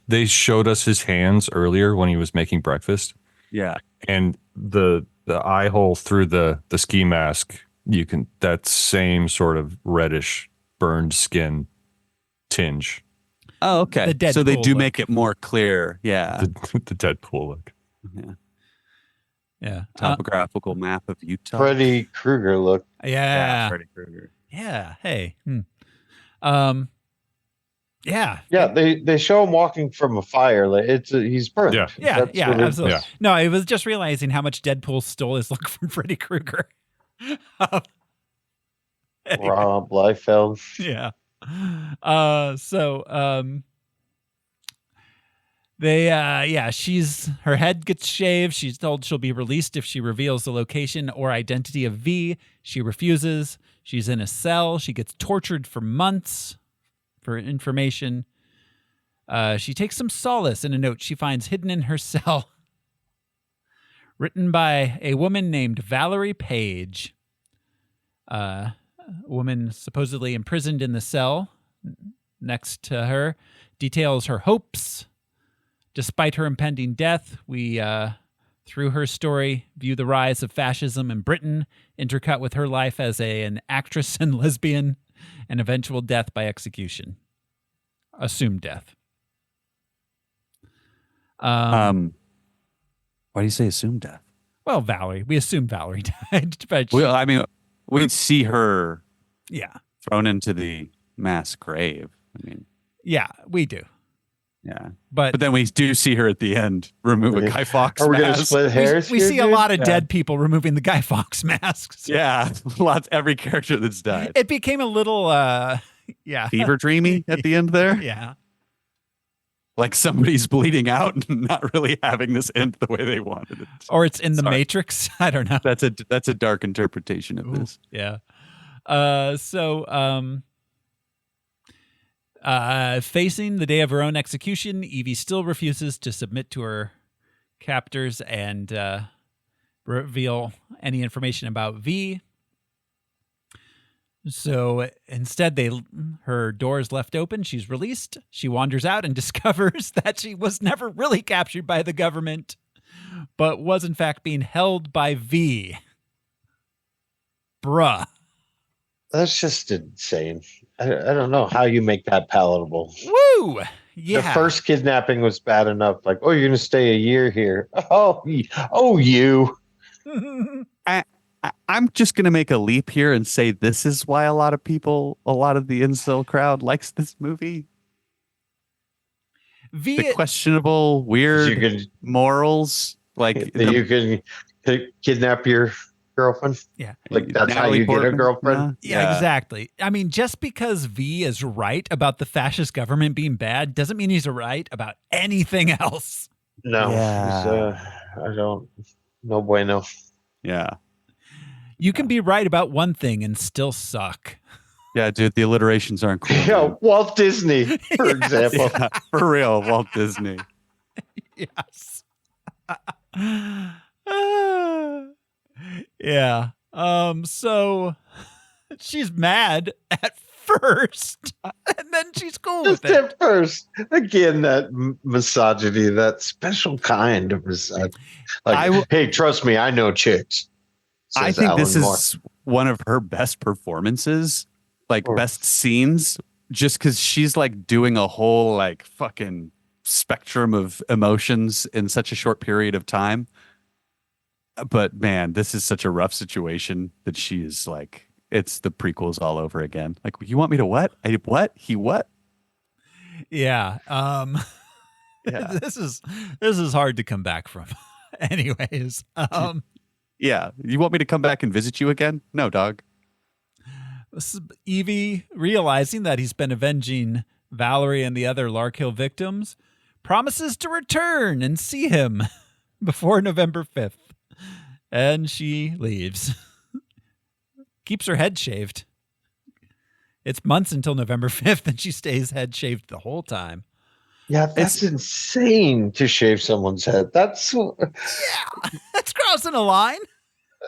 They showed us his hands earlier when he was making breakfast. Yeah. And the eye hole through the ski mask, that same sort of reddish burned skin tinge. Oh, okay. So they do make it more clear. Yeah. The Deadpool look. Yeah. Yeah. Topographical map of Utah. Freddy Krueger look. Yeah. Freddy Krueger. Yeah. Hey. Yeah. Yeah, they show him walking from a fire. Like he's burned. Yeah, absolutely. Yeah. No, I was just realizing how much Deadpool stole his look from Freddy Krueger. Anyway. Rob Liefeld. Yeah. Her head gets shaved. She's told she'll be released if she reveals the location or identity of V. She refuses. She's in a cell. She gets tortured for months for information. She takes some solace in a note she finds hidden in her cell, written by a woman named Valerie Page. A woman supposedly imprisoned in the cell next to her details her hopes. Despite her impending death, we, through her story, view the rise of fascism in Britain, intercut with her life as an actress and lesbian, and eventual death by execution. Assumed death. Why do you say assumed death? Well, Valerie. We assume Valerie died. But well, I mean, we'd see her thrown into the mass grave. I mean, yeah, we do. Yeah, but then we do see her at the end remove a Guy Fawkes mask. Are we going to split hairs? We see a lot of dead people removing the Guy Fawkes masks. Yeah, every character that's died. It became a little, fever dreamy at the end there. Yeah, like somebody's bleeding out and not really having this end the way they wanted it. Or it's in the Matrix. I don't know. That's a dark interpretation of this. Yeah. Facing the day of her own execution, Evie still refuses to submit to her captors and reveal any information about V. So instead, her door is left open. She's released. She wanders out and discovers that she was never really captured by the government, but was in fact being held by V. Bruh. That's just insane. I don't know how you make that palatable. Woo! Yeah. The first kidnapping was bad enough. Like, oh, you're going to stay a year here. Oh, you. I'm just going to make a leap here and say this is why a lot of the incel crowd likes this movie. the questionable, weird morals. Like you can kidnap your girlfriend. Yeah. Like that's how you get a girlfriend. Yeah, exactly. I mean, just because V is right about the fascist government being bad doesn't mean he's right about anything else. No, I don't. No bueno. Yeah. You can be right about one thing and still suck. Yeah, dude, the alliterations aren't cool. Yeah, Walt Disney, for example. Yeah, for real, Walt Disney. Yes. Yeah. So she's mad at first, and then she's cool Just with it. at first. Again, that misogyny, that special kind of misogyny. Like, hey, trust me, I know chicks. I think Alan this Moore. is one of her best performances, like best scenes, just because she's like doing a whole like fucking spectrum of emotions in such a short period of time. But man, this is such a rough situation that she is like, it's the prequels all over again. Like, you want me to what? What? He what? Yeah. Yeah. This is hard to come back from. Anyways. Yeah. You want me to come back and visit you again? No, dog. Evie, realizing that he's been avenging Valerie and the other Larkhill victims, promises to return and see him before November 5th. And she leaves. Keeps her head shaved. It's months until November 5th, and she stays head shaved the whole time. Yeah, that's insane to shave someone's head. That's That's crossing a line.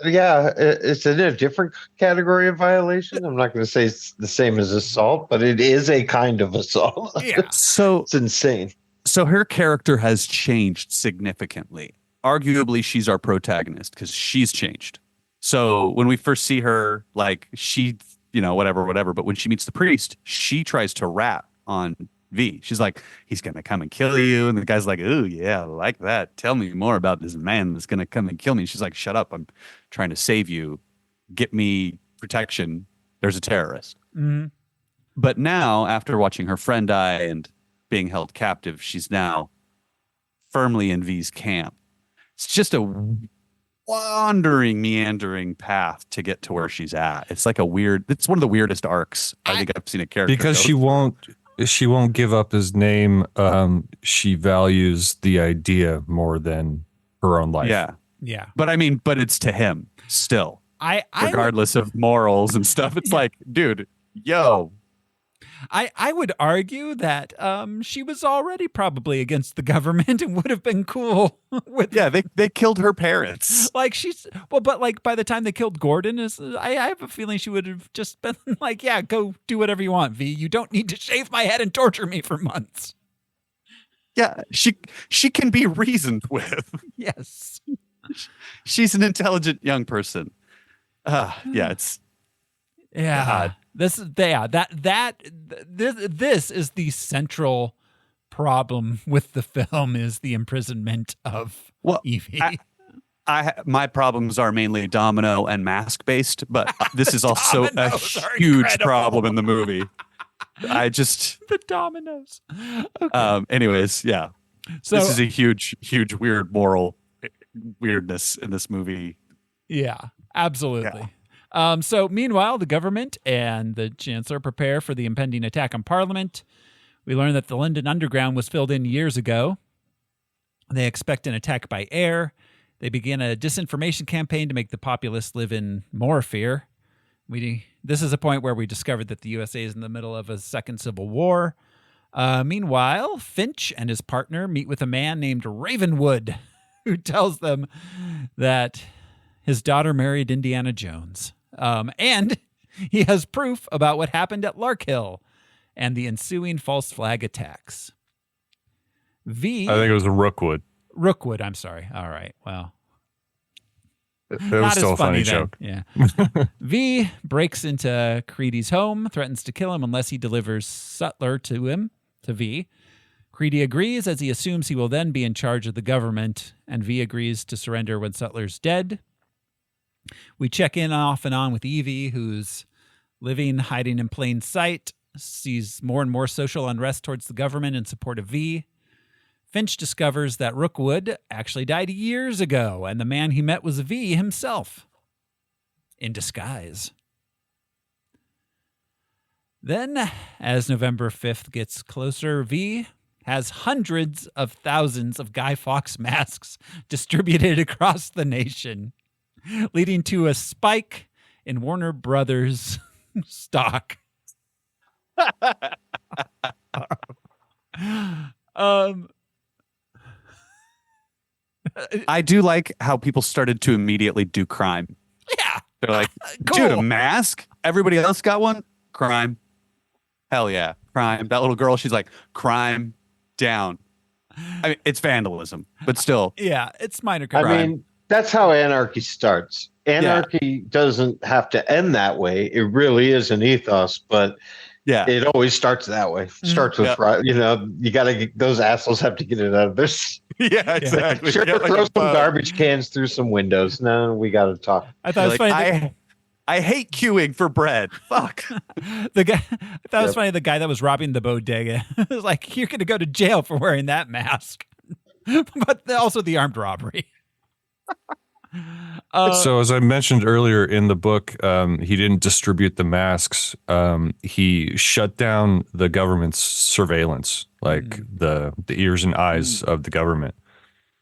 Yeah, it's in a different category of violation. I'm not going to say it's the same as assault, but it is a kind of assault. Yeah. So it's insane. So her character has changed significantly. Arguably, she's our protagonist because she's changed. So when we first see her, like she, whatever. But when she meets the priest, she tries to rat on V. She's like, he's going to come and kill you. And the guy's like, ooh, yeah, I like that. Tell me more about this man that's going to come and kill me. She's like, shut up. I'm trying to save you. Get me protection. There's a terrorist. Mm-hmm. But now, after watching her friend die and being held captive, she's now firmly in V's camp. It's just a meandering path to get to where she's at. It's like it's one of the weirdest arcs I think I've seen a character. Because she won't give up his name. She values the idea more than her own life. Yeah. Yeah. But it's to him still. Regardless of morals and stuff. It's like, dude, yo. I would argue that she was already probably against the government and would have been cool with. Yeah, they killed her parents. Like but like by the time they killed Gordon, I have a feeling she would have just been like, yeah, go do whatever you want, V. You don't need to shave my head and torture me for months. Yeah, she can be reasoned with. Yes, she's an intelligent young person. Yeah, it's God. This is the central problem with the film is the imprisonment of Evie. My problems are mainly domino and mask based, but this is also a huge problem in the movie. The dominoes. Okay. Anyways, yeah. So this is a huge weird moral weirdness in this movie. Yeah, absolutely. Yeah. So meanwhile, the government and the Chancellor prepare for the impending attack on Parliament. We learn that the London Underground was filled in years ago. They expect an attack by air. They begin a disinformation campaign to make the populace live in more fear. This is a point where we discovered that the USA is in the middle of a second civil war. Meanwhile, Finch and his partner meet with a man named Ravenwood, who tells them that his daughter married Indiana Jones. And he has proof about what happened at Larkhill and the ensuing false flag attacks. I think it was a Rookwood. Rookwood, I'm sorry. All right, well. It was still a funny joke. Yeah. V breaks into Creedy's home, threatens to kill him unless he delivers Sutler to V. Creedy agrees as he assumes he will then be in charge of the government, and V agrees to surrender when Sutler's dead. We check in off and on with Evie, who's hiding in plain sight, sees more and more social unrest towards the government in support of V. Finch discovers that Rookwood actually died years ago, and the man he met was V himself, in disguise. Then, as November 5th gets closer, V has hundreds of thousands of Guy Fawkes masks distributed across the nation, leading to a spike in Warner Brothers stock. I do like how people started to immediately do crime. Yeah. They're like, Cool. dude, a mask? Everybody else got one? Crime. Hell yeah. Crime. That little girl, she's like, crime down. I mean, it's vandalism, but still. Yeah, it's minor crime. I mean, that's how anarchy starts. Anarchy doesn't have to end that way. It really is an ethos, but it always starts that way. Starts with, you got to get those assholes have to get it out of this. Yeah, exactly. Sure, throw some garbage cans through some windows. No, we got to talk. I thought it was funny. I hate queuing for bread. Fuck. The guy. I thought it was funny. The guy that was robbing the bodega was like, "You're going to go to jail for wearing that mask," but also the armed robbery. So, as I mentioned earlier in the book, he didn't distribute the masks. He shut down the government's surveillance, like the ears and eyes of the government.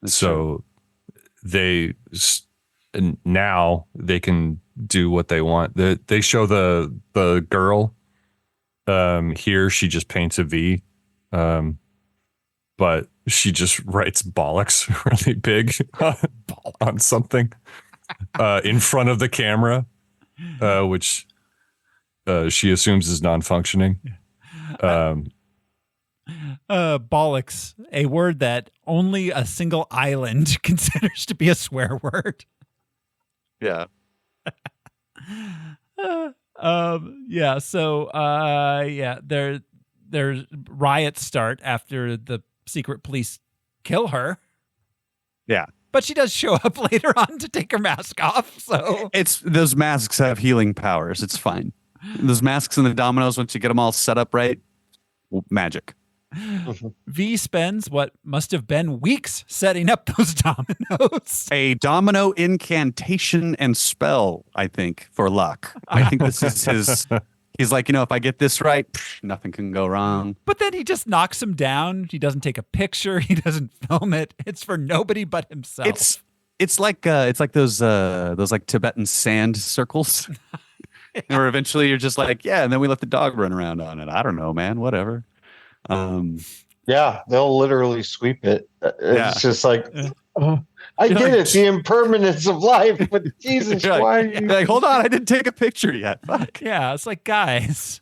That's true. Now they can do what they want. They show the girl here. She just paints a V, but she just writes bollocks really big on something in front of the camera, which she assumes is non-functioning. Bollocks, a word that only a single island considers to be a swear word. Yeah. There's riots start after the secret police kill her. Yeah. But she does show up later on to take her mask off. So those masks have healing powers. It's fine. Those masks and the dominoes, once you get them all set up right, magic. V spends what must have been weeks setting up those dominoes. A domino incantation and spell, I think, for luck. I think this is his. He's like, if I get this right, nothing can go wrong. But then he just knocks him down. He doesn't take a picture. He doesn't film it. It's for nobody but himself. It's like those like Tibetan sand circles. Where eventually you're just like, and then we let the dog run around on it. I don't know, man. Whatever. They'll literally sweep it. It's just like, I get it, the impermanence of life, but Jesus, why? You're like, hold on, I didn't take a picture yet. Fuck. Yeah, it's like, guys.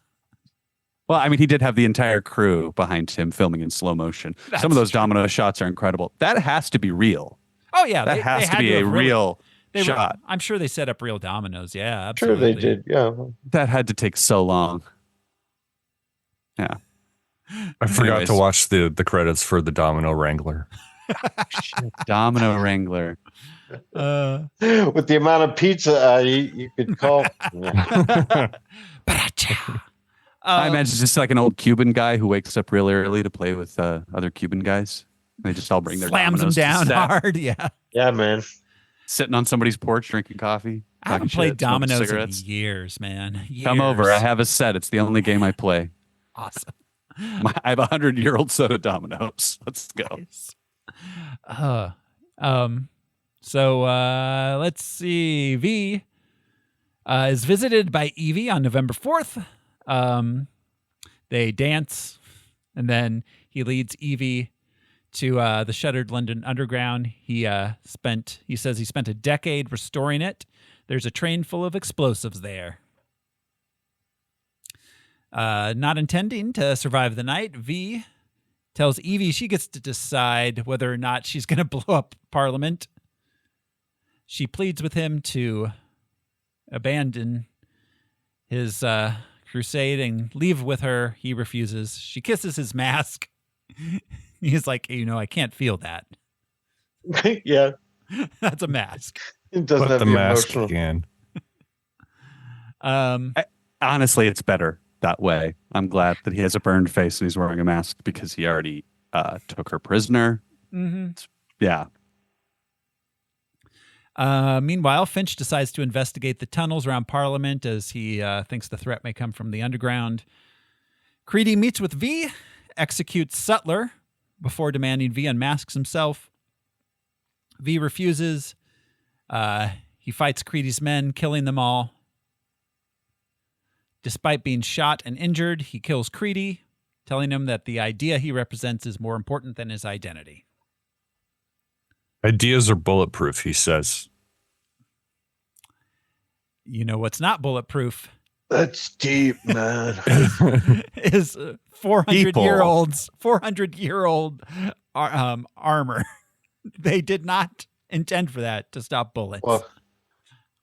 Well, I mean, he did have the entire crew behind him filming in slow motion. Some of those domino shots are incredible. That has to be real. Oh yeah, that has to be a real shot. I'm sure they set up real dominoes. Yeah, absolutely. Sure they did. Yeah, that had to take so long. Yeah. I forgot to watch the credits for the Domino Wrangler. Domino Wrangler. With the amount of pizza you could call. I imagine it's just like an old Cuban guy who wakes up really early to play with other Cuban guys. They just all bring their slams them dominoes down hard. Yeah, man. Sitting on somebody's porch drinking coffee. I haven't played dominoes in years, man. Come over. I have a set. It's the only game I play. Awesome. I have 100-year-old set of dominoes. Let's go. So let's see. V is visited by Evie on November 4th. They dance, and then he leads Evie to the shuttered London Underground. He says he spent a decade restoring it. There's a train full of explosives there. Not intending to survive the night, V tells Evie she gets to decide whether or not she's going to blow up Parliament. She pleads with him to abandon his crusade and leave with her. He refuses. She kisses his mask. He's like, I can't feel that. Yeah. That's a mask. It doesn't have the mask again. Honestly, it's better that way. I'm glad that he has a burned face and he's wearing a mask because he already took her prisoner. Mm-hmm. Yeah. Meanwhile, Finch decides to investigate the tunnels around Parliament as he thinks the threat may come from the underground. Creedy meets with V, executes Sutler before demanding V unmasks himself. V refuses. He fights Creedy's men, killing them all. Despite being shot and injured, he kills Creedy, telling him that the idea he represents is more important than his identity. Ideas are bulletproof, he says. You know what's not bulletproof? That's deep, man. Is 400-year-old armor. They did not intend for that to stop bullets.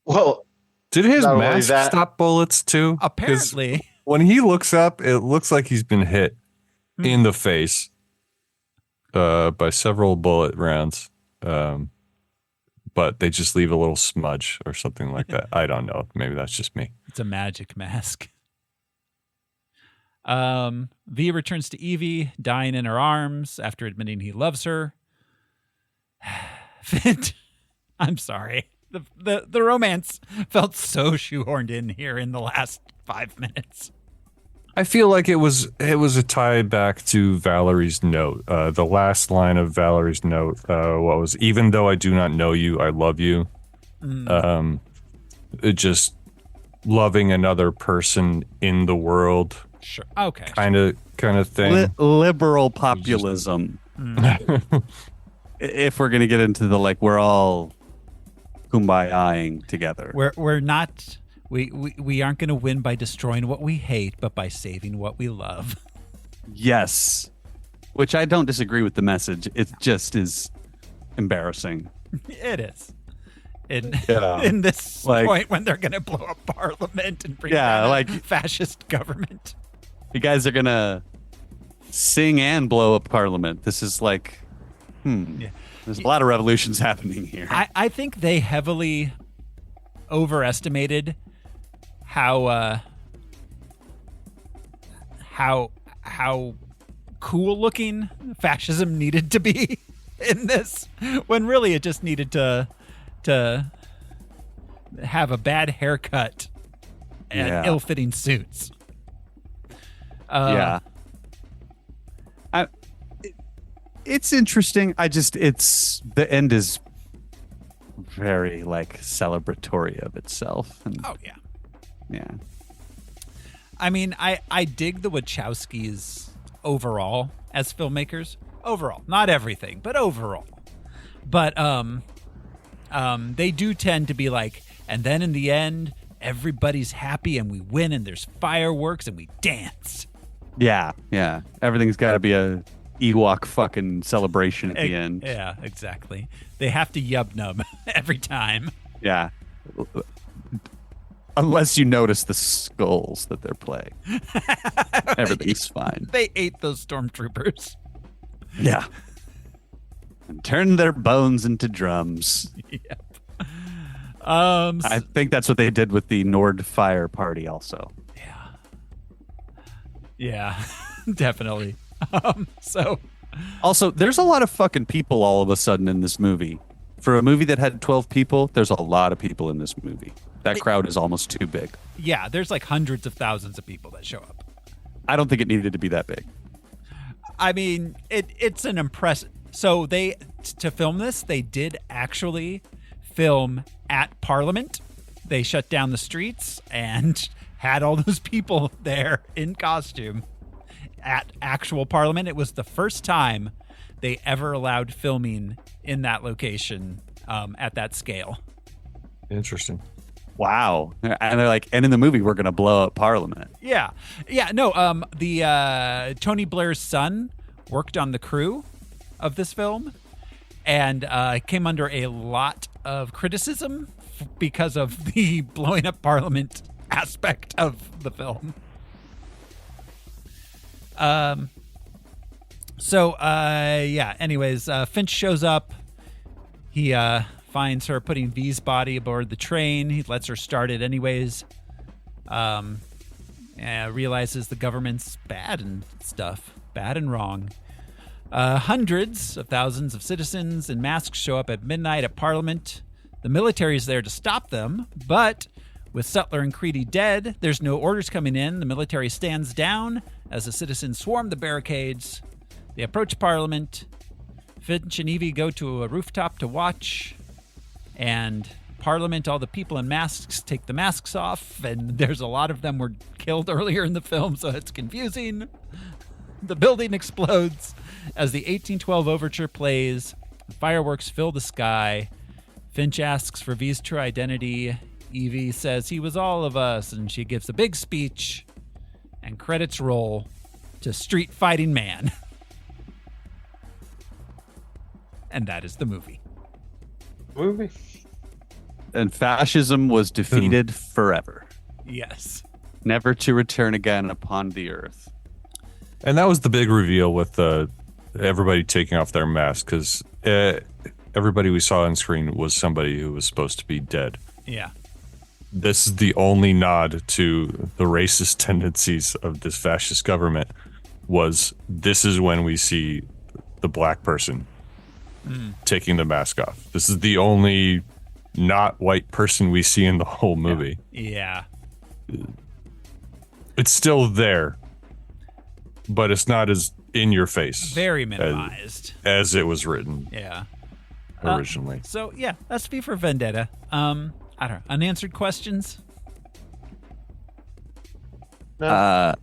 Well, did his mask stop bullets too? Apparently. When he looks up, it looks like he's been hit in the face by several bullet rounds. But they just leave a little smudge or something like that. I don't know. Maybe that's just me. It's a magic mask. V returns to Evie, dying in her arms after admitting he loves her. Finch, I'm sorry. The romance felt so shoehorned in here in the last 5 minutes. I feel like it was a tie back to Valerie's note. The last line of Valerie's note, what was, even though I do not know you, I love you. It just loving another person in the world. Sure. Okay. Kind of thing. Liberal populism. If we're gonna get into the we're all kumbaya-ing together. We're not. We aren't going to win by destroying what we hate, but by saving what we love. Yes. Which I don't disagree with the message. It just is embarrassing. It is. In this point when they're going to blow up Parliament and bring down a fascist government. You guys are going to sing and blow up Parliament. This is there's a lot of revolutions happening here. I think they heavily overestimated how cool looking fascism needed to be in this, when really it just needed to have a bad haircut and ill-fitting suits. It's interesting. The end is very celebratory of itself. And, yeah. Yeah. I mean, I dig the Wachowskis overall as filmmakers. Overall. Not everything, but overall. But they do tend to be and then in the end, everybody's happy and we win and there's fireworks and we dance. Yeah, yeah. Everything's got to be a Ewok fucking celebration at the end. Yeah, exactly. They have to yub-nub every time. Yeah. Unless you notice the skulls that they're playing. Everything's fine. They ate those stormtroopers. Yeah. And turned their bones into drums. Yep. I think that's what they did with the Nord Fire Party also. Yeah, definitely. Also, there's a lot of fucking people all of a sudden in this movie. For a movie that had 12 people, there's a lot of people in this movie. That crowd is almost too big. Yeah, there's hundreds of thousands of people that show up. I don't think it needed to be that big. I mean, it's an impressive. So to film this, they did actually film at Parliament. They shut down the streets and had all those people there in costume at actual Parliament. It was the first time they ever allowed filming in that location at that scale. Interesting. Wow. And they're and in the movie, we're going to blow up Parliament. Yeah. Yeah. No, the Tony Blair's son worked on the crew of this film and came under a lot of criticism because of the blowing up Parliament aspect of the film. Anyways, Finch shows up. He finds her putting V's body aboard the train. He lets her start it anyways. Realizes the government's bad and stuff. Bad and wrong. Hundreds of thousands of citizens in masks show up at midnight at Parliament. The military is there to stop them, but with Sutler and Creedy dead, there's no orders coming in. The military stands down as the citizens swarm the barricades. They approach Parliament. Finch and Evie go to a rooftop to watch. And Parliament, all the people in masks take the masks off, and there's a lot of them were killed earlier in the film, so it's confusing. The building explodes as the 1812 overture plays. Fireworks fill the sky. Finch asks for V's true identity. Evie says he was all of us, and she gives a big speech, and credits roll to Street Fighting Man. And that is the movie. And fascism was defeated forever. Yes. Never to return again upon the earth. And that was the big reveal with everybody taking off their masks, because everybody we saw on screen was somebody who was supposed to be dead. Yeah. This is the only nod to the racist tendencies of this fascist government. This is when we see the black person taking the mask off. This is the only not white person we see in the whole movie. Yeah. It's still there, but it's not as in your face. Very minimized. As it was written. Yeah. Originally. So yeah, that's V for Vendetta. I don't know. Unanswered questions? No.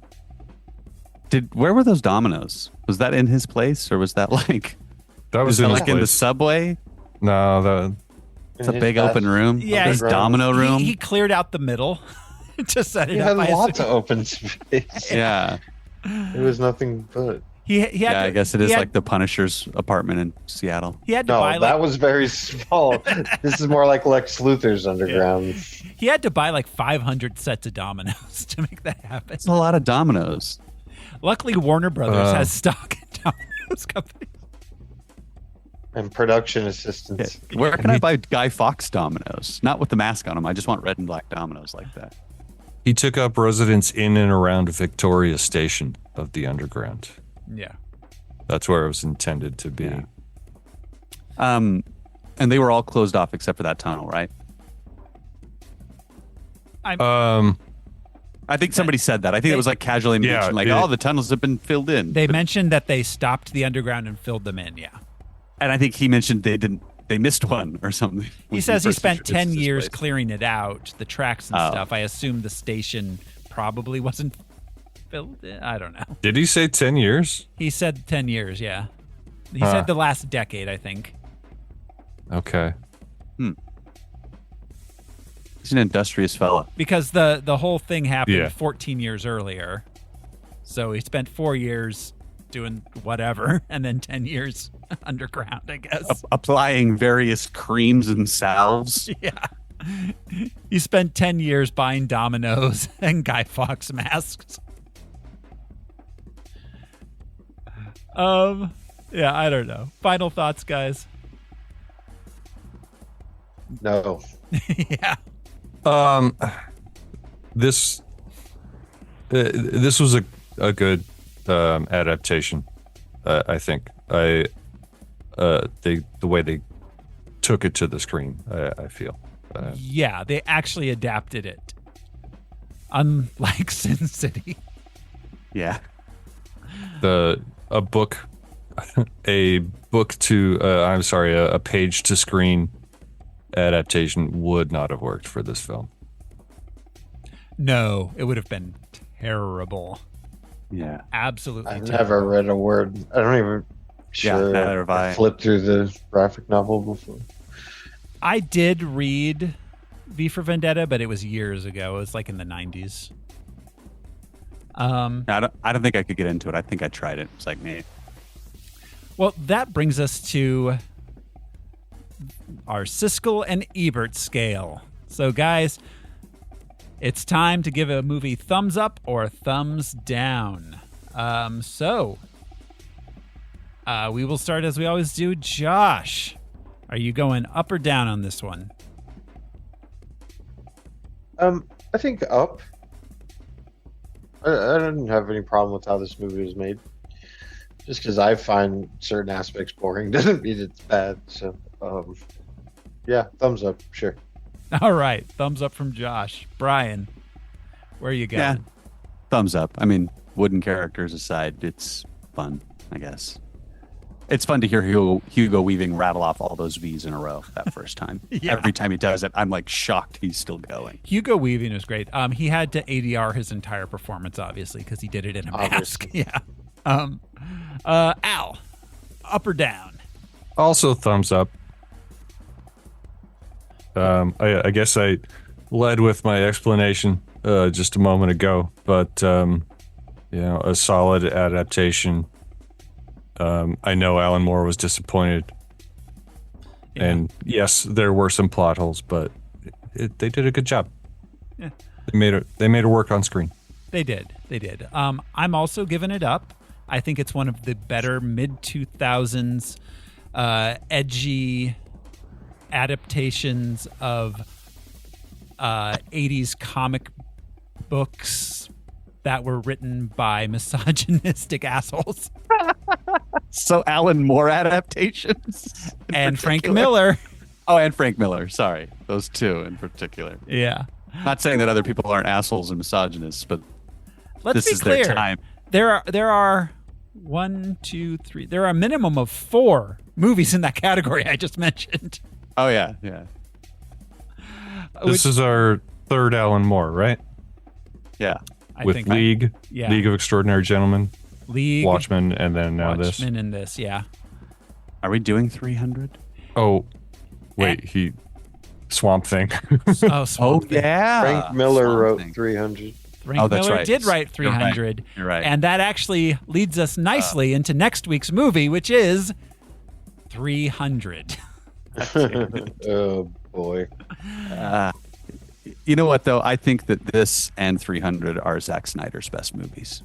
Where were those dominoes? Was that in his place, or was that like that was in like in the subway? No, it's a big open room. Yeah, his domino room. He cleared out the middle to set it he up. had lots of open space. Yeah. It was nothing but. I guess it is like the Punisher's apartment in Seattle. He had to buy that was very small. This is more like Lex Luthor's underground. Yeah. He had to buy like 500 sets of dominoes to make that happen. It's a lot of dominoes. Luckily, Warner Brothers has stock in Domino's Company. And production assistants. Yeah. Where can I buy Guy Fawkes dominoes? Not with the mask on them. I just want red and black dominoes like that. He took up residence in and around Victoria Station of the Underground. Yeah. That's where it was intended to be. Yeah. And they were all closed off except for that tunnel, right? I think somebody said that. I think it was like casually mentioned, the tunnels have been filled in. They mentioned that they stopped the underground and filled them in, yeah. And I think he mentioned they missed one or something. He says he spent 10 years clearing it out, the tracks and stuff. I assume the station probably wasn't filled in. I don't know. Did he say 10 years? He said 10 years, yeah. He said the last decade, I think. Okay. He's an industrious fella. Because the whole thing happened 14 years earlier. So he spent 4 years doing whatever, and then 10 years underground, I guess. Applying various creams and salves. Yeah. He spent 10 years buying dominoes and Guy Fawkes masks. Yeah, I don't know. Final thoughts, guys? No. Yeah. This was a good adaptation. I think the way they took it to the screen. I feel. Yeah, they actually adapted it, unlike Sin City. Yeah. A page to screen adaptation would not have worked for this film. No, it would have been terrible. Yeah, absolutely. I've never read a word. I don't even neither have I. Flipped through the graphic novel before. I did read V for Vendetta, but it was years ago. It was like in the 90s. I don't think I could get into it. I think I tried it. It's like me. Well, that brings us to our Siskel and Ebert scale. So, guys, it's time to give a movie thumbs up or thumbs down. We will start as we always do. Josh, are you going up or down on this one? I think up. I didn't have any problem with how this movie was made. Just because I find certain aspects boring doesn't mean it's bad. So, yeah, thumbs up, sure. All right, thumbs up from Josh. Brian, where are you going? Yeah, thumbs up. I mean, wooden characters aside, it's fun, I guess. It's fun to hear Hugo Weaving rattle off all those V's in a row that first time. Yeah. Every time he does it, I'm like shocked he's still going. Hugo Weaving is great. He had to ADR his entire performance, obviously, because he did it in a mask. Yeah. Al, up or down? Also, thumbs up. I guess I led with my explanation just a moment ago, but a solid adaptation. I know Alan Moore was disappointed, and yes, there were some plot holes, but they did a good job. Yeah. They made it work on screen. They did. I'm also giving it up. I think it's one of the better mid-2000s edgy adaptations of 80s comic books that were written by misogynistic assholes. So Alan Moore adaptations? And Frank Miller. Oh, and Frank Miller. Sorry. Those two in particular. Yeah. Not saying that other people aren't assholes and misogynists, but Let's be clear. Their time. There are 1, 2, 3. There are a minimum of 4 movies in that category I just mentioned. Oh, yeah. This is our third Alan Moore, right? Yeah. With League, League of Extraordinary Gentlemen, League, Watchmen, and then now this. Watchmen and this, yeah. Are we doing 300? Oh, wait, Swamp Thing. Swamp Thing. Yeah. Frank Miller wrote 300. Frank that's Miller right. did write 300. You're right. And that actually leads us nicely into next week's movie, which is 300. Oh, boy. You know what, though? I think that this and 300 are Zack Snyder's best movies.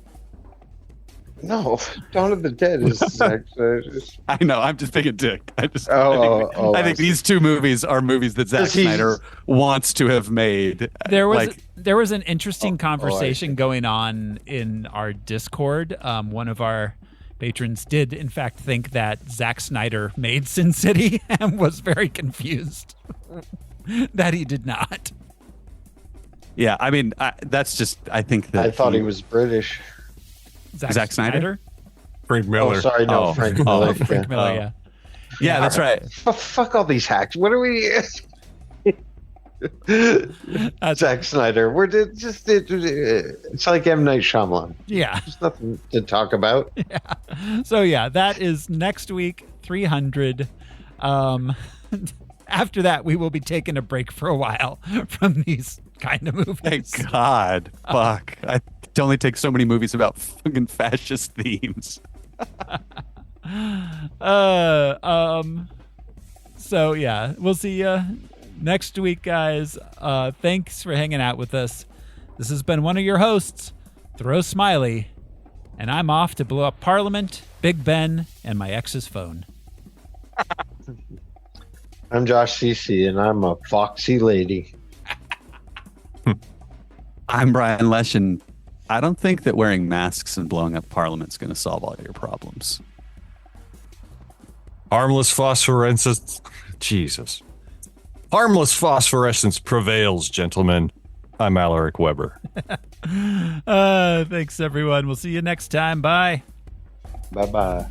No, Dawn of the Dead is Zack Snyder's. I know. I'm just being a dick. I think these two movies are movies that Zack Snyder wants to have made. There was an interesting conversation going on in our Discord. One of our patrons did, in fact, think that Zack Snyder made Sin City and was very confused that he did not. Yeah, I mean, that's just, I think that... I thought he was British. Zack Snyder? Frank Miller. Oh, sorry, no, Frank Miller. Frank Miller, yeah. Yeah, that's right. Fuck all these hacks. What are we... Zack Snyder. It's like M. Night Shyamalan. Yeah. There's nothing to talk about. Yeah. So, yeah, that is next week, 300. After that, we will be taking a break for a while from these kind of movies. Thank God. Fuck. I can only take so many movies about fucking fascist themes. So, yeah, we'll see you next week, guys. Thanks for hanging out with us. This has been one of your hosts, Thoreau Smiley, and I'm off to blow up Parliament, Big Ben, and my ex's phone. I'm Josh Cece, and I'm a foxy lady. I'm Brian Lesh, and I don't think that wearing masks and blowing up Parliament's going to solve all your problems. Harmless phosphorescence. Jesus. Harmless phosphorescence prevails, gentlemen. I'm Alaric Weber. Thanks, everyone. We'll see you next time. Bye. Bye-bye.